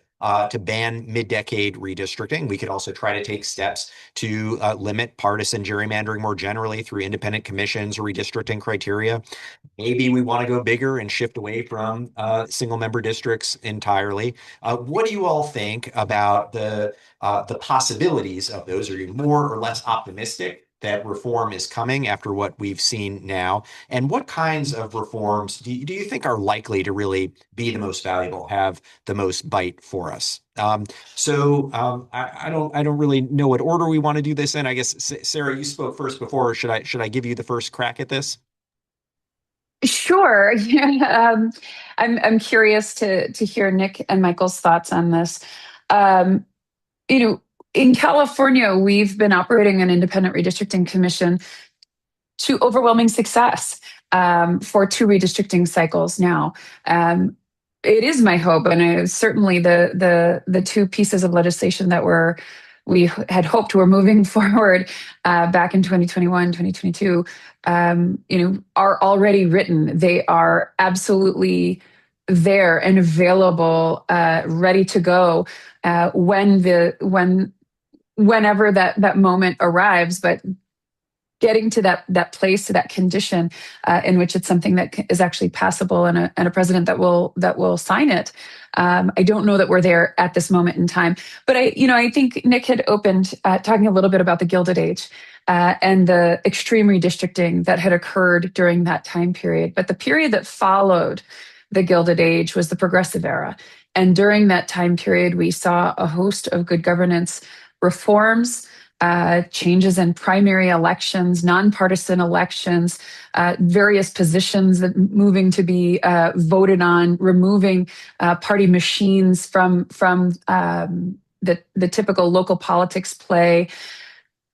A: ban mid-decade redistricting. We could also try to take steps to limit partisan gerrymandering more generally through independent commissions or redistricting criteria. Maybe we want to go bigger and shift away from single-member districts entirely. What do you all think about the possibilities of those? Are you more or less optimistic that reform is coming after what we've seen now? And what kinds of reforms do you think are likely to really be the most valuable, have the most bite for us? I don't really know what order we want to do this in. I guess, Sara, you spoke first before. Should I give you the first crack at this?
D: Sure. I'm curious to hear Nick and Michael's thoughts on this. In California, we've been operating an independent redistricting commission to overwhelming success for 2 redistricting cycles now. It is my hope, and certainly the 2 pieces of legislation that we had hoped were moving forward back in 2021, 2022, are already written. They are absolutely there and available, ready to go whenever that moment arrives. But getting to that place, to that condition in which it's something that is actually passable and a president that will sign it. I don't know that we're there at this moment in time, but I think Nick had opened talking a little bit about the Gilded Age and the extreme redistricting that had occurred during that time period. But the period that followed the Gilded Age was the Progressive Era. And during that time period, we saw a host of good governance reforms, changes in primary elections, nonpartisan elections, various positions that moving to be voted on, removing party machines from the typical local politics play.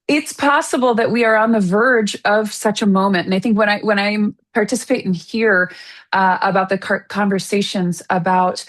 D: It's possible that we are on the verge of such a moment. And I think when I participate and hear about the conversations about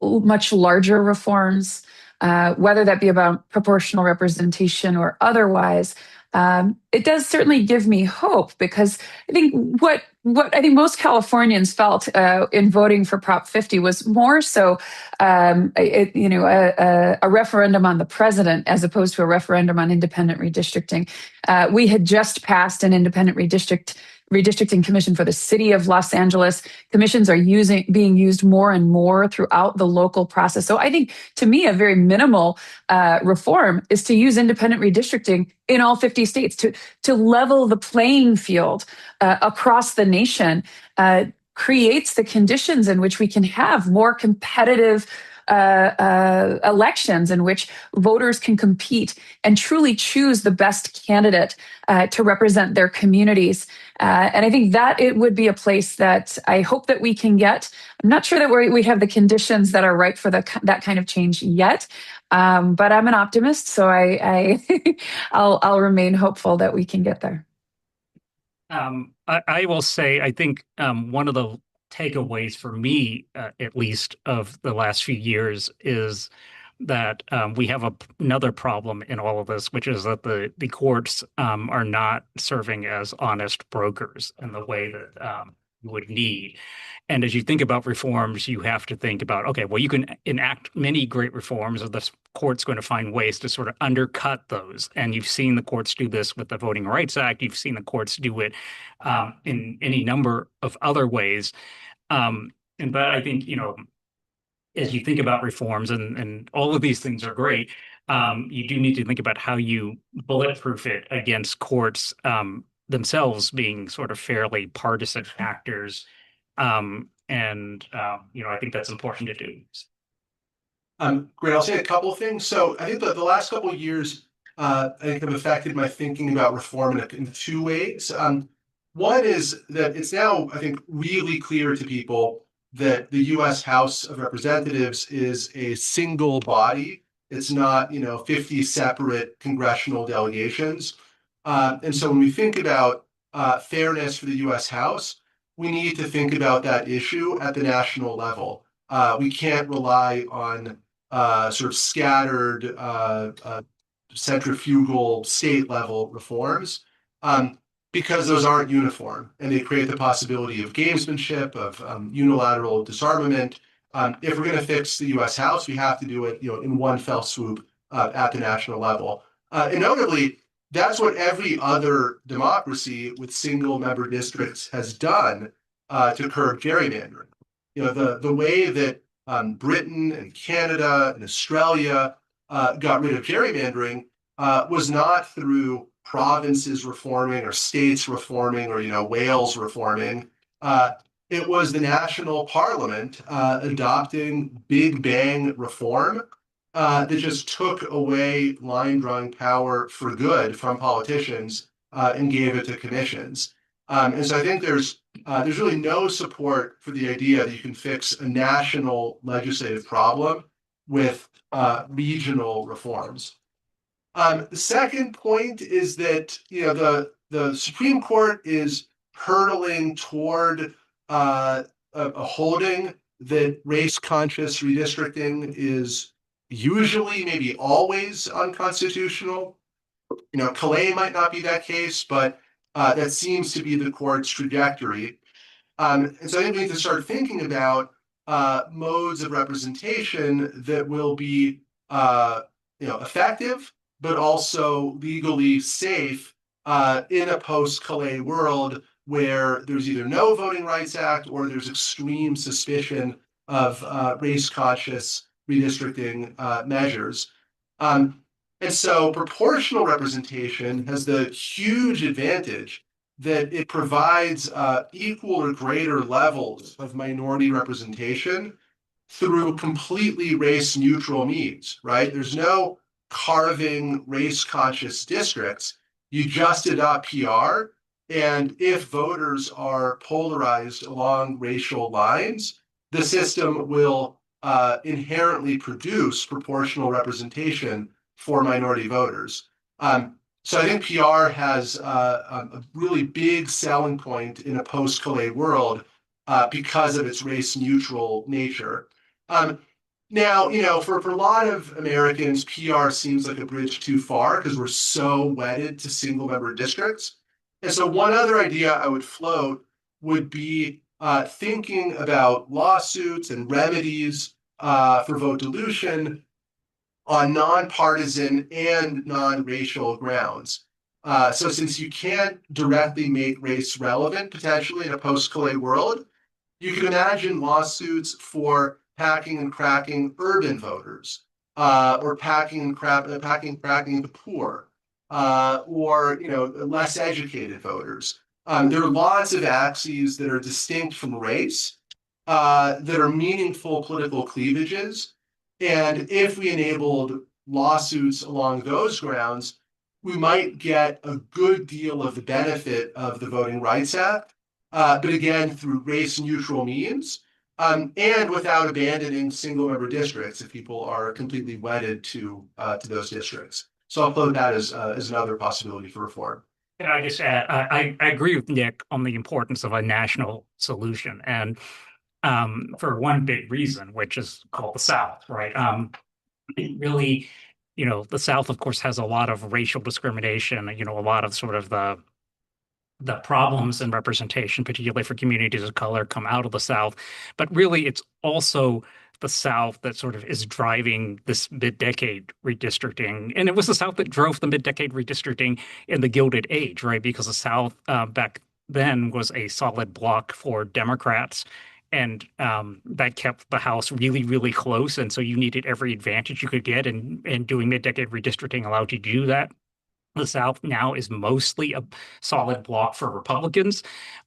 D: much larger reforms, whether that be about proportional representation or otherwise, it does certainly give me hope, because I think what I think most Californians felt in voting for Prop 50 was more so a referendum on the president as opposed to a referendum on independent redistricting. We had just passed an independent redistricting commission for the city of Los Angeles. Commissions are being used more and more throughout the local process. So I think, to me, a very minimal reform is to use independent redistricting in all 50 states to level the playing field across the nation, creates the conditions in which we can have more competitive elections in which voters can compete and truly choose the best candidate to represent their communities. And I think that it would be a place that I hope that we can get. I'm not sure that we have the conditions that are right for that kind of change yet, but I'm an optimist, so I'll remain hopeful that we can get there.
F: I will say, I think one of the takeaways for me, at least, of the last few years is that we have another problem in all of this, which is that the courts are not serving as honest brokers in the way that you would need. And as you think about reforms, you have to think about, okay, well, you can enact many great reforms, and the court's going to find ways to sort of undercut those. And you've seen the courts do this with the Voting Rights Act. You've seen the courts do it in any number of other ways. But I think, as you think about reforms, and all of these things are great, you do need to think about how you bulletproof it against courts themselves being sort of fairly partisan actors. I think that's important to do.
E: Great. I'll say a couple of things. So I think that the last couple of years, I think have affected my thinking about reform in two ways. One is that it's now, I think, really clear to people that the U.S. House of Representatives is a single body. It's not, 50 separate congressional delegations. And so when we think about fairness for the U.S. House, we need to think about that issue at the national level. We can't rely on sort of scattered centrifugal state level reforms because those aren't uniform and they create the possibility of gamesmanship, of unilateral disarmament. If we're going to fix the U.S. House, we have to do it, in one fell swoop at the national level. And notably, that's what every other democracy with single member districts has done to curb gerrymandering. The way that Britain and Canada and Australia got rid of gerrymandering was not through provinces reforming or states reforming or Wales reforming. It was the national parliament adopting big bang reform that just took away line drawing power for good from politicians and gave it to commissions. And so I think there's really no support for the idea that you can fix a national legislative problem with regional reforms. The second point is that the Supreme Court is hurtling toward a holding that race-conscious redistricting is usually, maybe always, unconstitutional. Calais might not be that case, but that seems to be the court's trajectory. And so I think we need to start thinking about modes of representation that will be effective, but also legally safe in a post-Calais world where there's either no Voting Rights Act or there's extreme suspicion of race-conscious redistricting measures. And so proportional representation has the huge advantage that it provides equal or greater levels of minority representation through completely race-neutral means, right? There's no carving race-conscious districts. You just adopt PR, and if voters are polarized along racial lines, the system will inherently produce proportional representation for minority voters. So I think PR has a really big selling point in a post-Calais world because of its race-neutral nature. Now, for a lot of Americans, PR seems like a bridge too far because we're so wedded to single-member districts. And so one other idea I would float would be thinking about lawsuits and remedies for vote dilution on nonpartisan and non-racial grounds. So since you can't directly make race relevant, potentially in a post-Calais world, you can imagine lawsuits for packing and cracking urban voters, or packing and cracking the poor, or less educated voters. There are lots of axes that are distinct from race, that are meaningful political cleavages. And if we enabled lawsuits along those grounds, we might get a good deal of the benefit of the Voting Rights Act, but again, through race-neutral means, and without abandoning single-member districts if people are completely wedded to those districts. So I'll float that as another possibility for reform.
F: And I just add, I agree with Nick on the importance of a national solution, and for one big reason, which is called the South, right? It really, the South, of course, has a lot of racial discrimination, a lot of sort of the problems in representation, particularly for communities of color, come out of the South. But really, it's also the South that sort of is driving this mid-decade redistricting. And it was the South that drove the mid-decade redistricting in the Gilded Age, right? Because the South back then was a solid bloc for Democrats And that kept the House really, really close. And so you needed every advantage you could get, and doing mid-decade redistricting allowed you to do that. The South now is mostly a solid block for Republicans.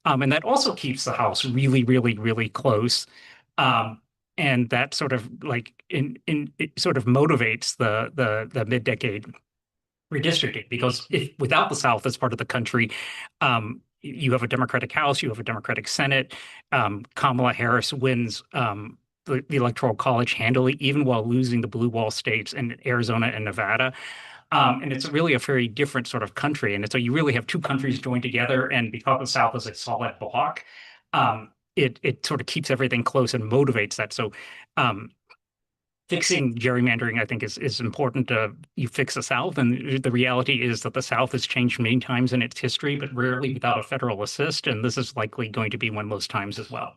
F: And that also keeps the House really, really, really close. And that sort of like it sort of motivates the mid-decade redistricting, because if without the South as part of the country, you have a Democratic House, you have a Democratic Senate. Kamala Harris wins the Electoral College handily, even while losing the blue wall states in Arizona and Nevada. And it's really a very different sort of country. And so you really have two countries joined together. And because the South is a solid block, it sort of keeps everything close and motivates that. So fixing gerrymandering, I think, is important. You fix the South, and the reality is that the South has changed many times in its history, but rarely without a federal assist. And this is likely going to be one of those times as well.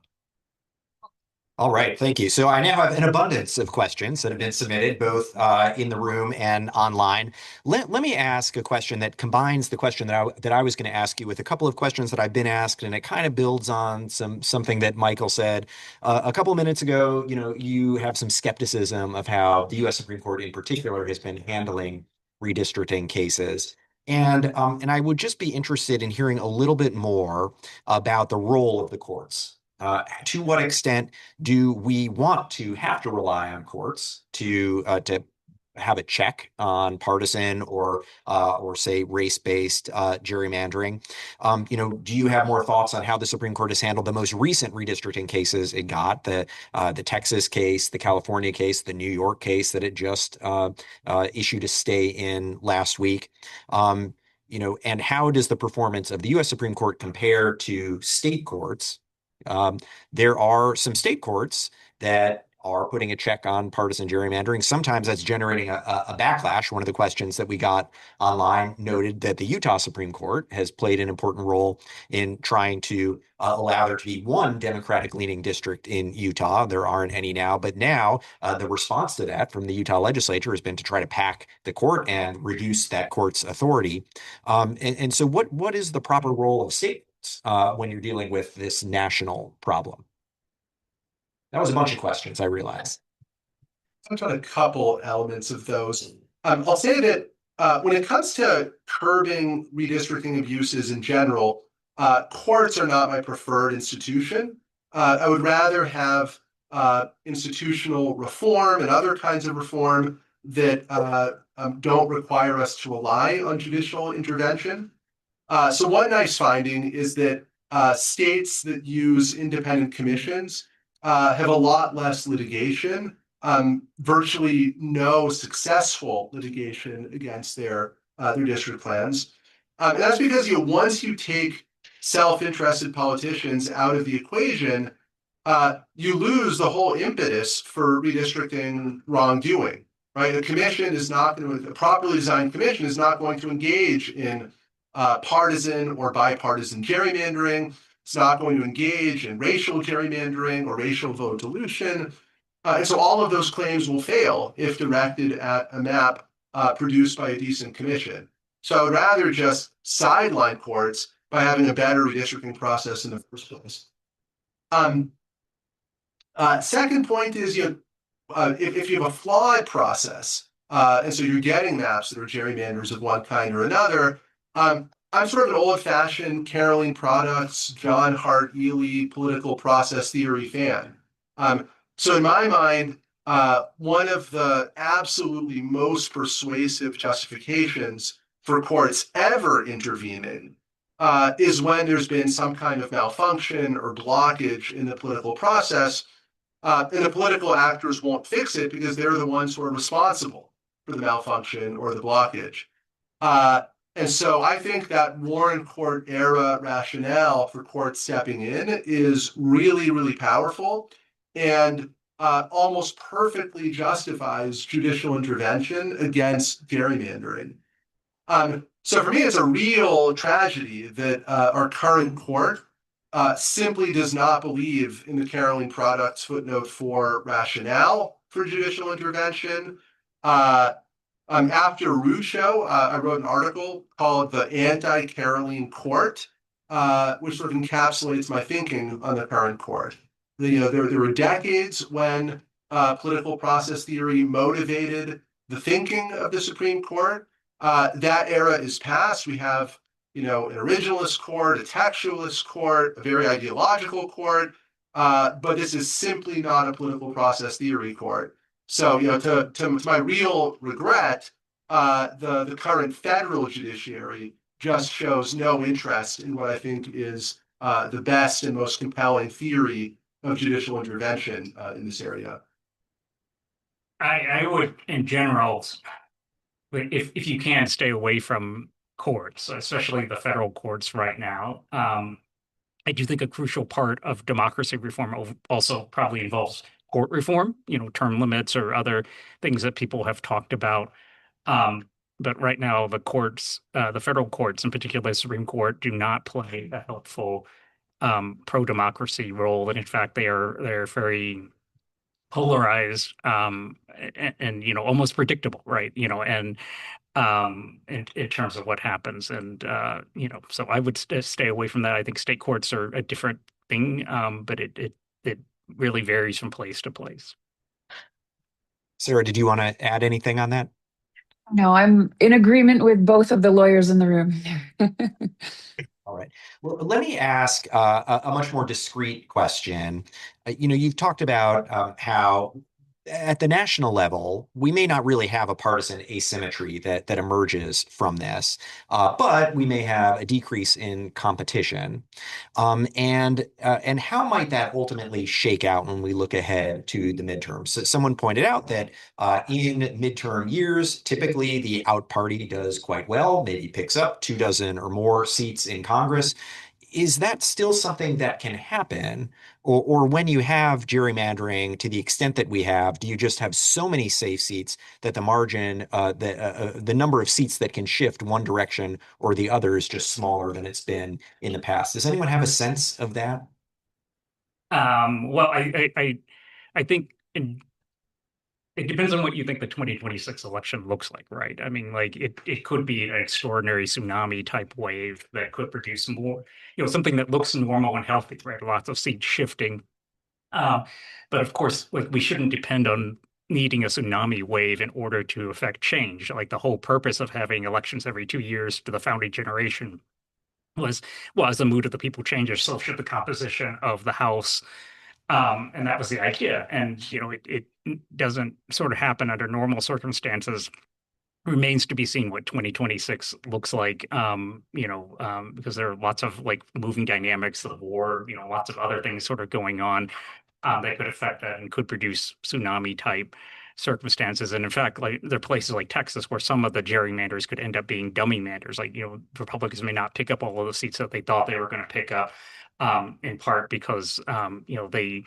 A: All right, thank you. So I now have an abundance of questions that have been submitted, both in the room and online. Let me ask a question that combines the question that I was going to ask you with a couple of questions that I've been asked, and it kind of builds on something that Michael said a couple of minutes ago. You know, you have some skepticism of how the U.S. Supreme Court in particular has been handling redistricting cases. And I would just be interested in hearing a little bit more about the role of the courts. To what extent do we want to have to rely on courts to have a check on partisan or say race-based gerrymandering? You know, do you have more thoughts on how the Supreme Court has handled the most recent redistricting cases it got, the Texas case, the California case, the New York case that it just issued a stay in last week? You know, and how does the performance of the U.S. Supreme Court compare to state courts? There are some state courts that are putting a check on partisan gerrymandering. Sometimes that's generating a backlash. One of the questions that we got online noted that the Utah Supreme Court has played an important role in trying to allow there to be one Democratic-leaning district in Utah. There aren't any now, but now the response to that from the Utah legislature has been to try to pack the court and reduce that court's authority. And so what is the proper role of state when you're dealing with this national problem? That was a bunch of questions, I realize.
E: Touch on a couple elements of those. I'll say that when it comes to curbing redistricting abuses in general, courts are not my preferred institution. I would rather have institutional reform and other kinds of reform that don't require us to rely on judicial intervention. So one nice finding is that states that use independent commissions have a lot less litigation, virtually no successful litigation against their district plans. And that's because once you take self-interested politicians out of the equation, you lose the whole impetus for redistricting wrongdoing, right? A properly designed commission is not going to engage in partisan or bipartisan gerrymandering. It's not going to engage in racial gerrymandering or racial vote dilution. And so all of those claims will fail if directed at a map produced by a decent commission. So I would rather just sideline courts by having a better redistricting process in the first place. Second point is, if you have a flawed process, and so you're getting maps that are gerrymanders of one kind or another, I'm sort of an old-fashioned Caroline Products, John Hart Ely political process theory fan. So in my mind, one of the absolutely most persuasive justifications for courts ever intervening is when there's been some kind of malfunction or blockage in the political process, and the political actors won't fix it because they're the ones who are responsible for the malfunction or the blockage. And so I think that Warren Court era rationale for courts stepping in is really, really powerful and almost perfectly justifies judicial intervention against gerrymandering. So for me, it's a real tragedy that our current court simply does not believe in the Caroline Products footnote 4 rationale for judicial intervention. After Rucho, I wrote an article called The Anti-Caroline Court, which sort of encapsulates my thinking on the current court. There were decades when political process theory motivated the thinking of the Supreme Court. That era is past. We have, an originalist court, a textualist court, a very ideological court, but this is simply not a political process theory court. So, to my real regret, the current federal judiciary just shows no interest in what I think is the best and most compelling theory of judicial intervention in this area.
F: I would, in general, if you can, stay away from courts, especially the federal courts right now. I do think a crucial part of democracy reform also probably involves court reform, term limits or other things that people have talked about. But right now, the courts, the federal courts, in particular the Supreme Court, do not play a helpful pro-democracy role. And in fact, they're very polarized and almost predictable, right? And in terms of what happens. And so I would stay away from that. I think state courts are a different thing, but it really varies from place to place.
A: Sara, did you want to add anything on that?
D: No, I'm in agreement with both of the lawyers in the room.
A: All right. Well, let me ask a much more discrete question. You've talked about how at the national level, we may not really have a partisan asymmetry that emerges from this, but we may have a decrease in competition. And how might that ultimately shake out when we look ahead to the midterms? So someone pointed out that in midterm years, typically the out party does quite well, maybe picks up 24 or more seats in Congress. Is that still something that can happen? Or when you have gerrymandering to the extent that we have, do you just have so many safe seats that the margin, the number of seats that can shift one direction or the other is just smaller than it's been in the past? Does anyone have a sense of that?
F: Well, I think it depends on what you think the 2026 election looks like, right? I mean, like it could be an extraordinary tsunami type wave that could produce more, something that looks normal and healthy, right? Lots of seats shifting. But of course, like we shouldn't depend on needing a tsunami wave in order to affect change. Like the whole purpose of having elections every 2 years to the founding generation was, well, as the mood of the people changes, so should the composition of the House. And that was the idea. And, it doesn't sort of happen under normal circumstances. Remains to be seen what 2026 looks like, because there are lots of like moving dynamics, the war, lots of other things sort of going on that could affect that and could produce tsunami type circumstances. And in fact, like there are places like Texas where some of the gerrymanders could end up being dummy manders. Like, Republicans may not pick up all of the seats that they thought they were going to pick up, in part because, they,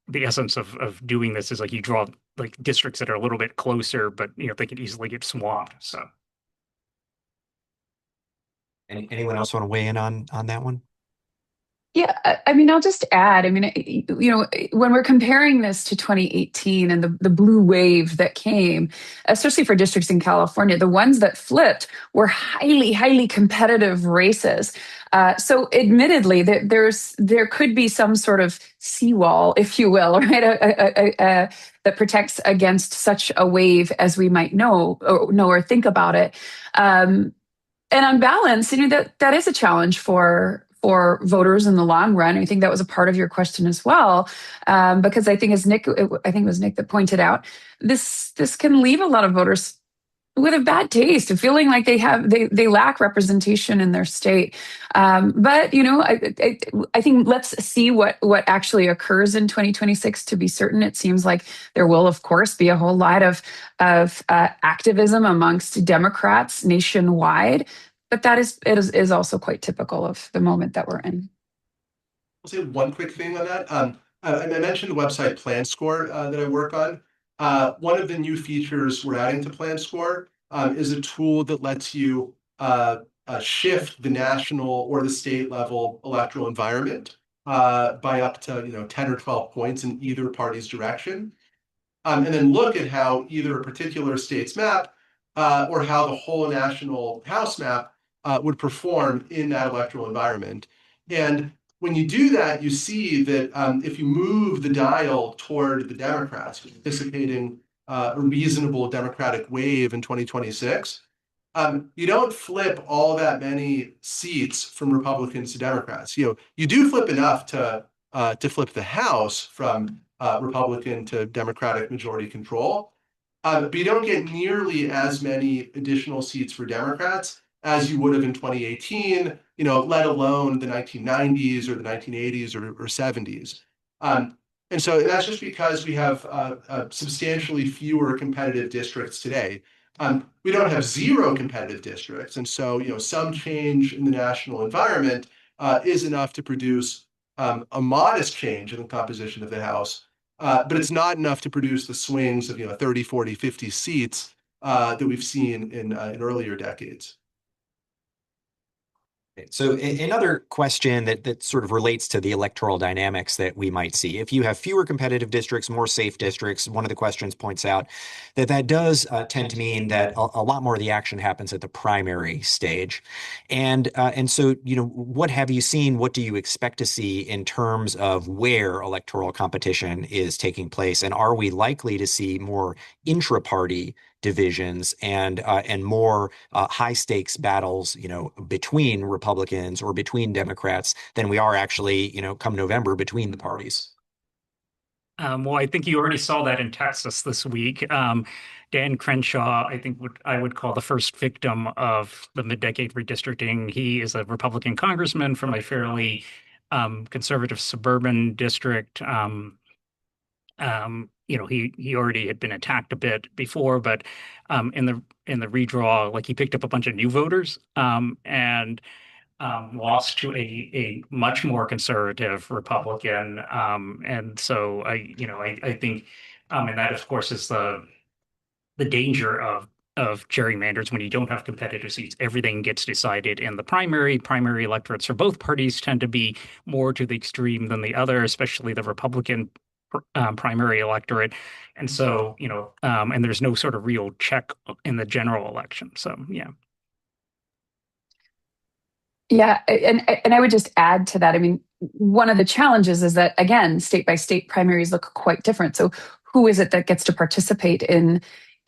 F: the essence of doing this is like you draw like districts that are a little bit closer, but they could easily get swamped. So,
A: Anyone else want to weigh in on that one?
D: Yeah, I mean, I'll just add, I mean, when we're comparing this to 2018 and the blue wave that came, especially for districts in California, the ones that flipped were highly, highly competitive races. So admittedly, there could be some sort of seawall, if you will, right, that protects against such a wave as we might know or think about it. And on balance, that is a challenge for voters in the long run. I think that was a part of your question as well, because I think it was Nick that pointed out, this can leave a lot of voters with a bad taste of feeling like they lack representation in their state. But I think let's see what actually occurs in 2026 to be certain. It seems like there will, of course, be a whole lot of activism amongst Democrats nationwide. But that is also quite typical of the moment that we're in.
E: I'll say one quick thing on that. I mentioned the website PlanScore that I work on. One of the new features we're adding to PlanScore is a tool that lets you shift the national or the state level electoral environment by up to 10 or 12 points in either party's direction, and then look at how either a particular state's map or how the whole national House map would perform in that electoral environment. And when you do that, you see that if you move the dial toward the Democrats, anticipating a reasonable Democratic wave in 2026, you don't flip all that many seats from Republicans to Democrats. You do flip enough to flip the House from Republican to Democratic majority control, but you don't get nearly as many additional seats for Democrats as you would have in 2018, let alone the 1990s or the 1980s or 70s. And so that's just because we have substantially fewer competitive districts today. We don't have zero competitive districts. And so, some change in the national environment is enough to produce a modest change in the composition of the House, but it's not enough to produce the swings of 30, 40, 50 seats that we've seen in earlier decades.
A: So another question that sort of relates to the electoral dynamics that we might see. If you have fewer competitive districts, more safe districts, one of the questions points out that does tend to mean that a lot more of the action happens at the primary stage. And so, what have you seen? What do you expect to see in terms of where electoral competition is taking place? And are we likely to see more intra-party divisions and more high stakes battles, between Republicans or between Democrats than we are actually, come November between the parties?
F: Well, I think you already saw that in Texas this week. Dan Crenshaw, I think I would call the first victim of the mid-decade redistricting. He is a Republican congressman from a fairly conservative suburban district. He already had been attacked a bit before, but in the redraw, like he picked up a bunch of new voters and lost to a much more conservative Republican. And so I think, and that of course is the danger of gerrymanders when you don't have competitive seats. Everything gets decided in the primary. Primary electorates for both parties tend to be more to the extreme than the other, especially the Republican primary electorate. And so, and there's no sort of real check in the general election. So, yeah.
D: Yeah, and I would just add to that. I mean, one of the challenges is that, again, state by state primaries look quite different. So who is it that gets to participate in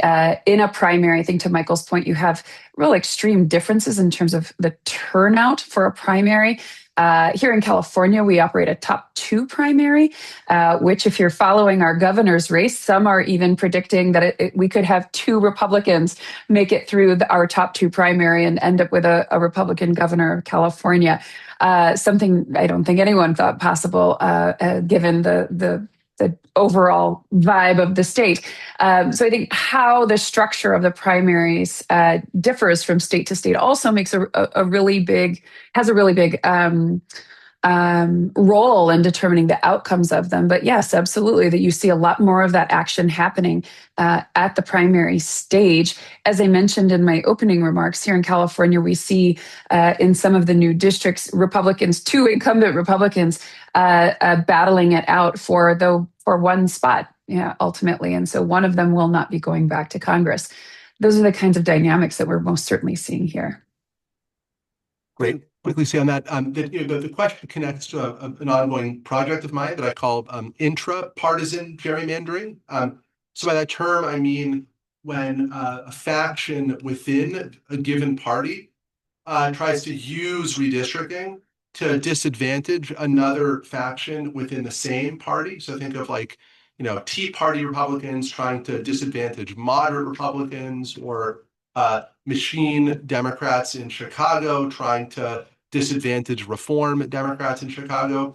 D: a primary? I think to Michael's point, you have real extreme differences in terms of the turnout for a primary. Here in California, we operate a top 2 primary, which if you're following our governor's race, some are even predicting that we could have 2 Republicans make it through our top 2 primary and end up with a Republican governor of California. Something I don't think anyone thought possible, given the overall vibe of the state. So I think how the structure of the primaries differs from state to state also makes a really big role in determining the outcomes of them. But yes, absolutely, that you see a lot more of that action happening at the primary stage. As I mentioned in my opening remarks, here in California, we see in some of the new districts, Republicans, 2 incumbent Republicans battling it out for one spot, ultimately. And so one of them will not be going back to Congress. Those are the kinds of dynamics that we're most certainly seeing here.
E: Great. Quickly say on that, the question connects to an ongoing project of mine that I call intra-partisan gerrymandering. So by that term, I mean when a faction within a given party tries to use redistricting to disadvantage another faction within the same party. So think of Tea Party Republicans trying to disadvantage moderate Republicans, or machine Democrats in Chicago trying to disadvantage reform Democrats in Chicago.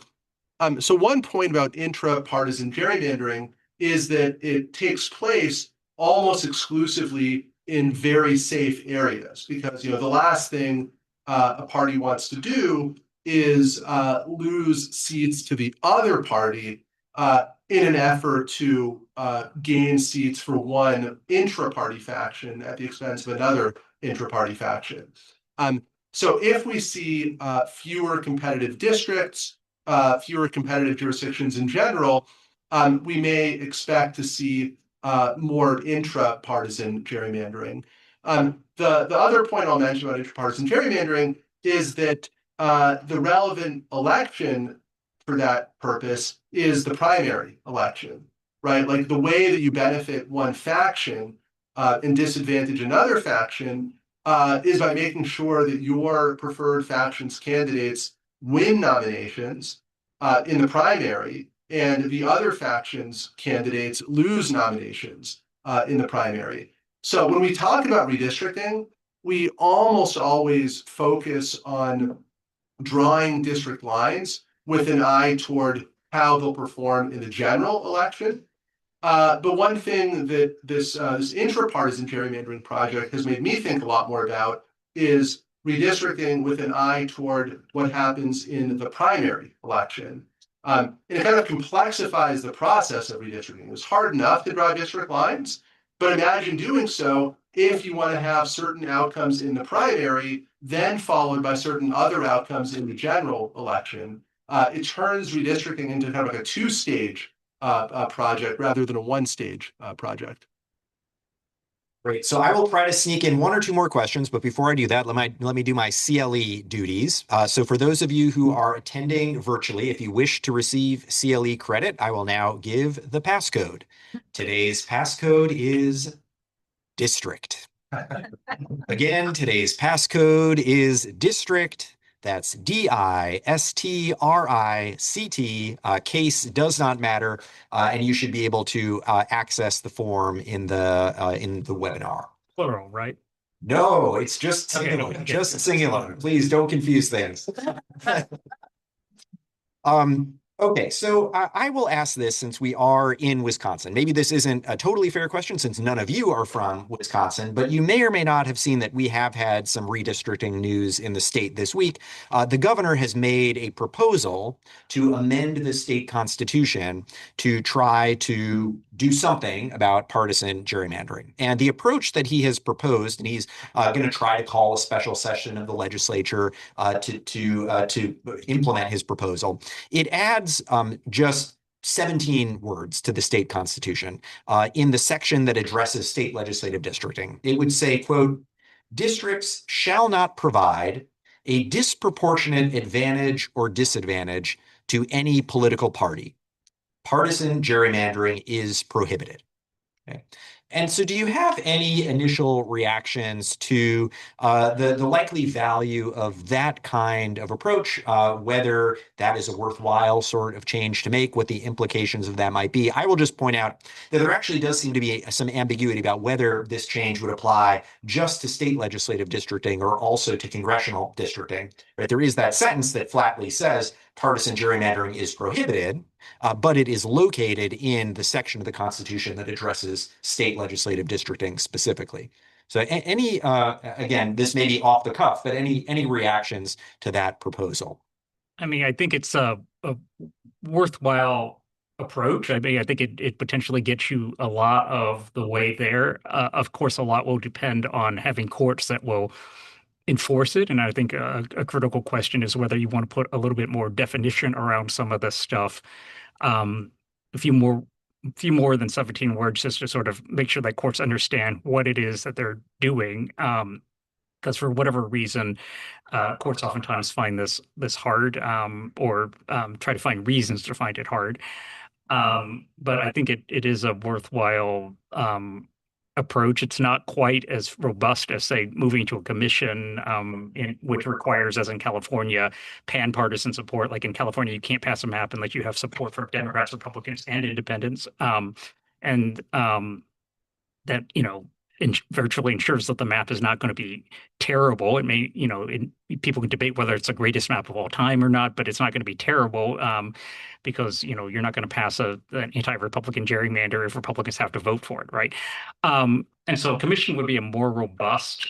E: So one point about intra-partisan gerrymandering is that it takes place almost exclusively in very safe areas, because the last thing a party wants to do is lose seats to the other party in an effort to gain seats for one intra-party faction at the expense of another intra-party faction. So if we see fewer competitive districts, fewer competitive jurisdictions in general, we may expect to see more intra-partisan gerrymandering. The other point I'll mention about intra-partisan gerrymandering is that the relevant election for that purpose is the primary election, right? Like the way that you benefit one faction and disadvantage another faction is by making sure that your preferred faction's candidates win nominations in the primary, and the other faction's candidates lose nominations in the primary. So when we talk about redistricting, we almost always focus on drawing district lines with an eye toward how they'll perform in the general election. But one thing that this intrapartisan gerrymandering project has made me think a lot more about is redistricting with an eye toward what happens in the primary election. And it kind of complexifies the process of redistricting. It's hard enough to draw district lines, but imagine doing so if you want to have certain outcomes in the primary, then followed by certain other outcomes in the general election. It turns redistricting into kind of like a two-stage project rather than a one-stage project.
A: Great. So I will try to sneak in one or two more questions, but before I do that, let me do my CLE duties. So for those of you who are attending virtually, if you wish to receive CLE credit, I will now give the passcode. Today's passcode is district. Again, today's passcode is district. That's DISTRICT. Case does not matter, and you should be able to access the form in the webinar.
F: Plural, right?
A: No, it's just singular.
F: Okay.
A: Just singular. Please don't confuse things. Okay, so I will ask this since we are in Wisconsin. Maybe this isn't a totally fair question since none of you are from Wisconsin, but you may or may not have seen that we have had some redistricting news in the state this week. The governor has made a proposal to amend the state constitution to try to do something about partisan gerrymandering. And the approach that he has proposed, and he's going to try to call a special session of the legislature to implement his proposal. It adds just 17 words to the state constitution in the section that addresses state legislative districting. It would say, quote, districts shall not provide a disproportionate advantage or disadvantage to any political party. Partisan gerrymandering is prohibited. Okay. And so do you have any initial reactions to the likely value of that kind of approach, whether that is a worthwhile sort of change to make, what the implications of that might be? I will just point out that there actually does seem to be some ambiguity about whether this change would apply just to state legislative districting or also to congressional districting. Right? There is that sentence that flatly says partisan gerrymandering is prohibited, but it is located in the section of the Constitution that addresses state legislative districting specifically. So any, again, this may be off the cuff, but any reactions to that proposal?
F: I mean, I think it's a worthwhile approach. I mean, I think it potentially gets you a lot of the way there. Of course, a lot will depend on having courts that will enforce it. And I think a critical question is whether you want to put a little bit more definition around some of this stuff. A few more than 17 words just to sort of make sure that courts understand what it is that they're doing. Because for whatever reason, courts oftentimes find this hard or try to find reasons to find it hard. But I think it is a worthwhile approach. It's not quite as robust as, say, moving to a commission, which requires, as in California, pan-partisan support. Like in California, you can't pass a map unless you have support from Democrats, Republicans, and independents. That, virtually ensures that the map is not going to be terrible. It may, people can debate whether it's the greatest map of all time or not, but it's not going to be terrible because, you're not going to pass an anti-Republican gerrymander if Republicans have to vote for it, right? And so a commission would be a more robust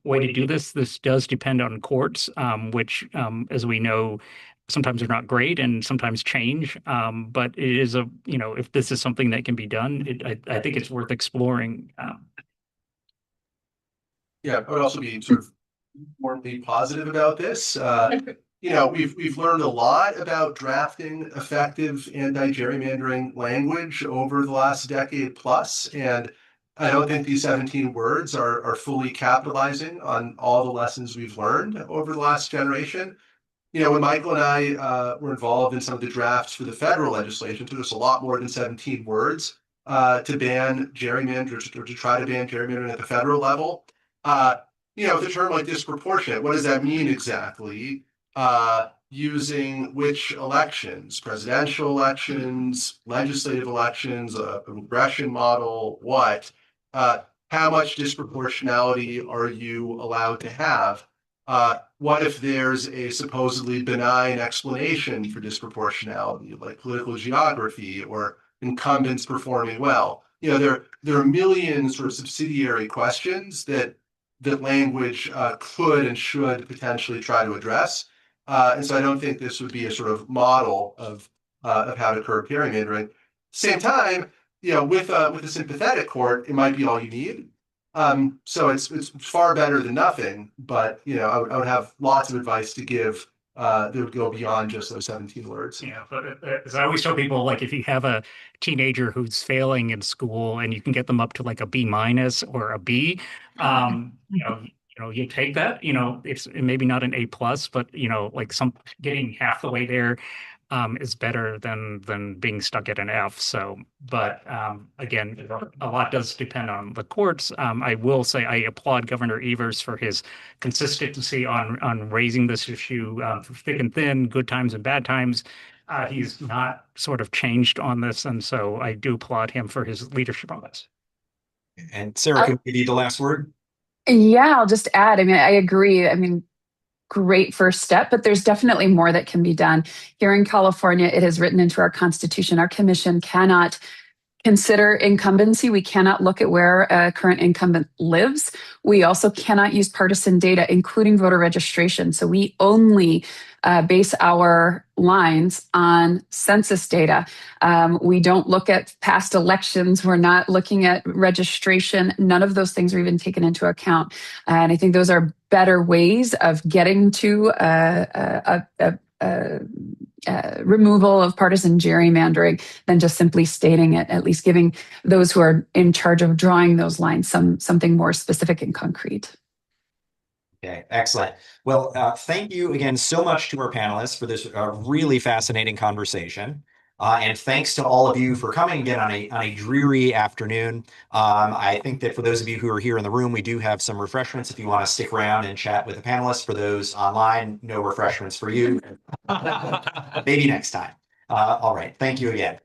F: way to do this. This does depend on courts, which, as we know, sometimes are not great and sometimes change. But it is if this is something that can be done, I think it's worth exploring.
E: Yeah, I would also be sort of warmly positive about this. We've learned a lot about drafting effective anti-gerrymandering language over the last decade plus, and I don't think these 17 words are fully capitalizing on all the lessons we've learned over the last generation. when Michael and I were involved in some of the drafts for the federal legislation, it took us a lot more than 17 words to ban gerrymandering or to try to ban gerrymandering at the federal level. With a term like disproportionate, what does that mean exactly? Using which elections, presidential elections, legislative elections, a regression model, what? How much disproportionality are you allowed to have? What if there's a supposedly benign explanation for disproportionality, like political geography or incumbents performing well? There are millions sort of subsidiary questions that language could and should potentially try to address. And so I don't think this would be a sort of model of how to curb gerrymandering. Same time, with a sympathetic court, it might be all you need. So it's far better than nothing. But I would have lots of advice to give that would go beyond just those 17 words.
F: Yeah, but as I always tell people, like if you have a teenager who's failing in school and you can get them up to like a B minus or a B, you take that. It's maybe not an A plus, but like getting half the way there is better than being stuck at an F. So, but again, a lot does depend on the courts. I will say I applaud Governor Evers for his consistency on raising this issue through thick and thin, good times and bad times. He's not sort of changed on this, and so I do applaud him for his leadership on this.
A: And Sara, can we give you the last word?
D: Yeah, I'll just add. I mean, I agree. I mean, great first step, but there's definitely more that can be done. Here in California, it is written into our constitution. Our commission cannot consider incumbency. We cannot look at where a current incumbent lives. We also cannot use partisan data, including voter registration. So we only base our lines on census data. We don't look at past elections. We're not looking at registration. None of those things are even taken into account. And I think those are better ways of getting to removal of partisan gerrymandering than just simply stating it, at least giving those who are in charge of drawing those lines something more specific and concrete.
A: Okay, excellent. Well, thank you again so much to our panelists for this really fascinating conversation. And thanks to all of you for coming again on a dreary afternoon. I think that for those of you who are here in the room, we do have some refreshments if you want to stick around and chat with the panelists. For those online, no refreshments for you. Maybe next time. All right. Thank you again.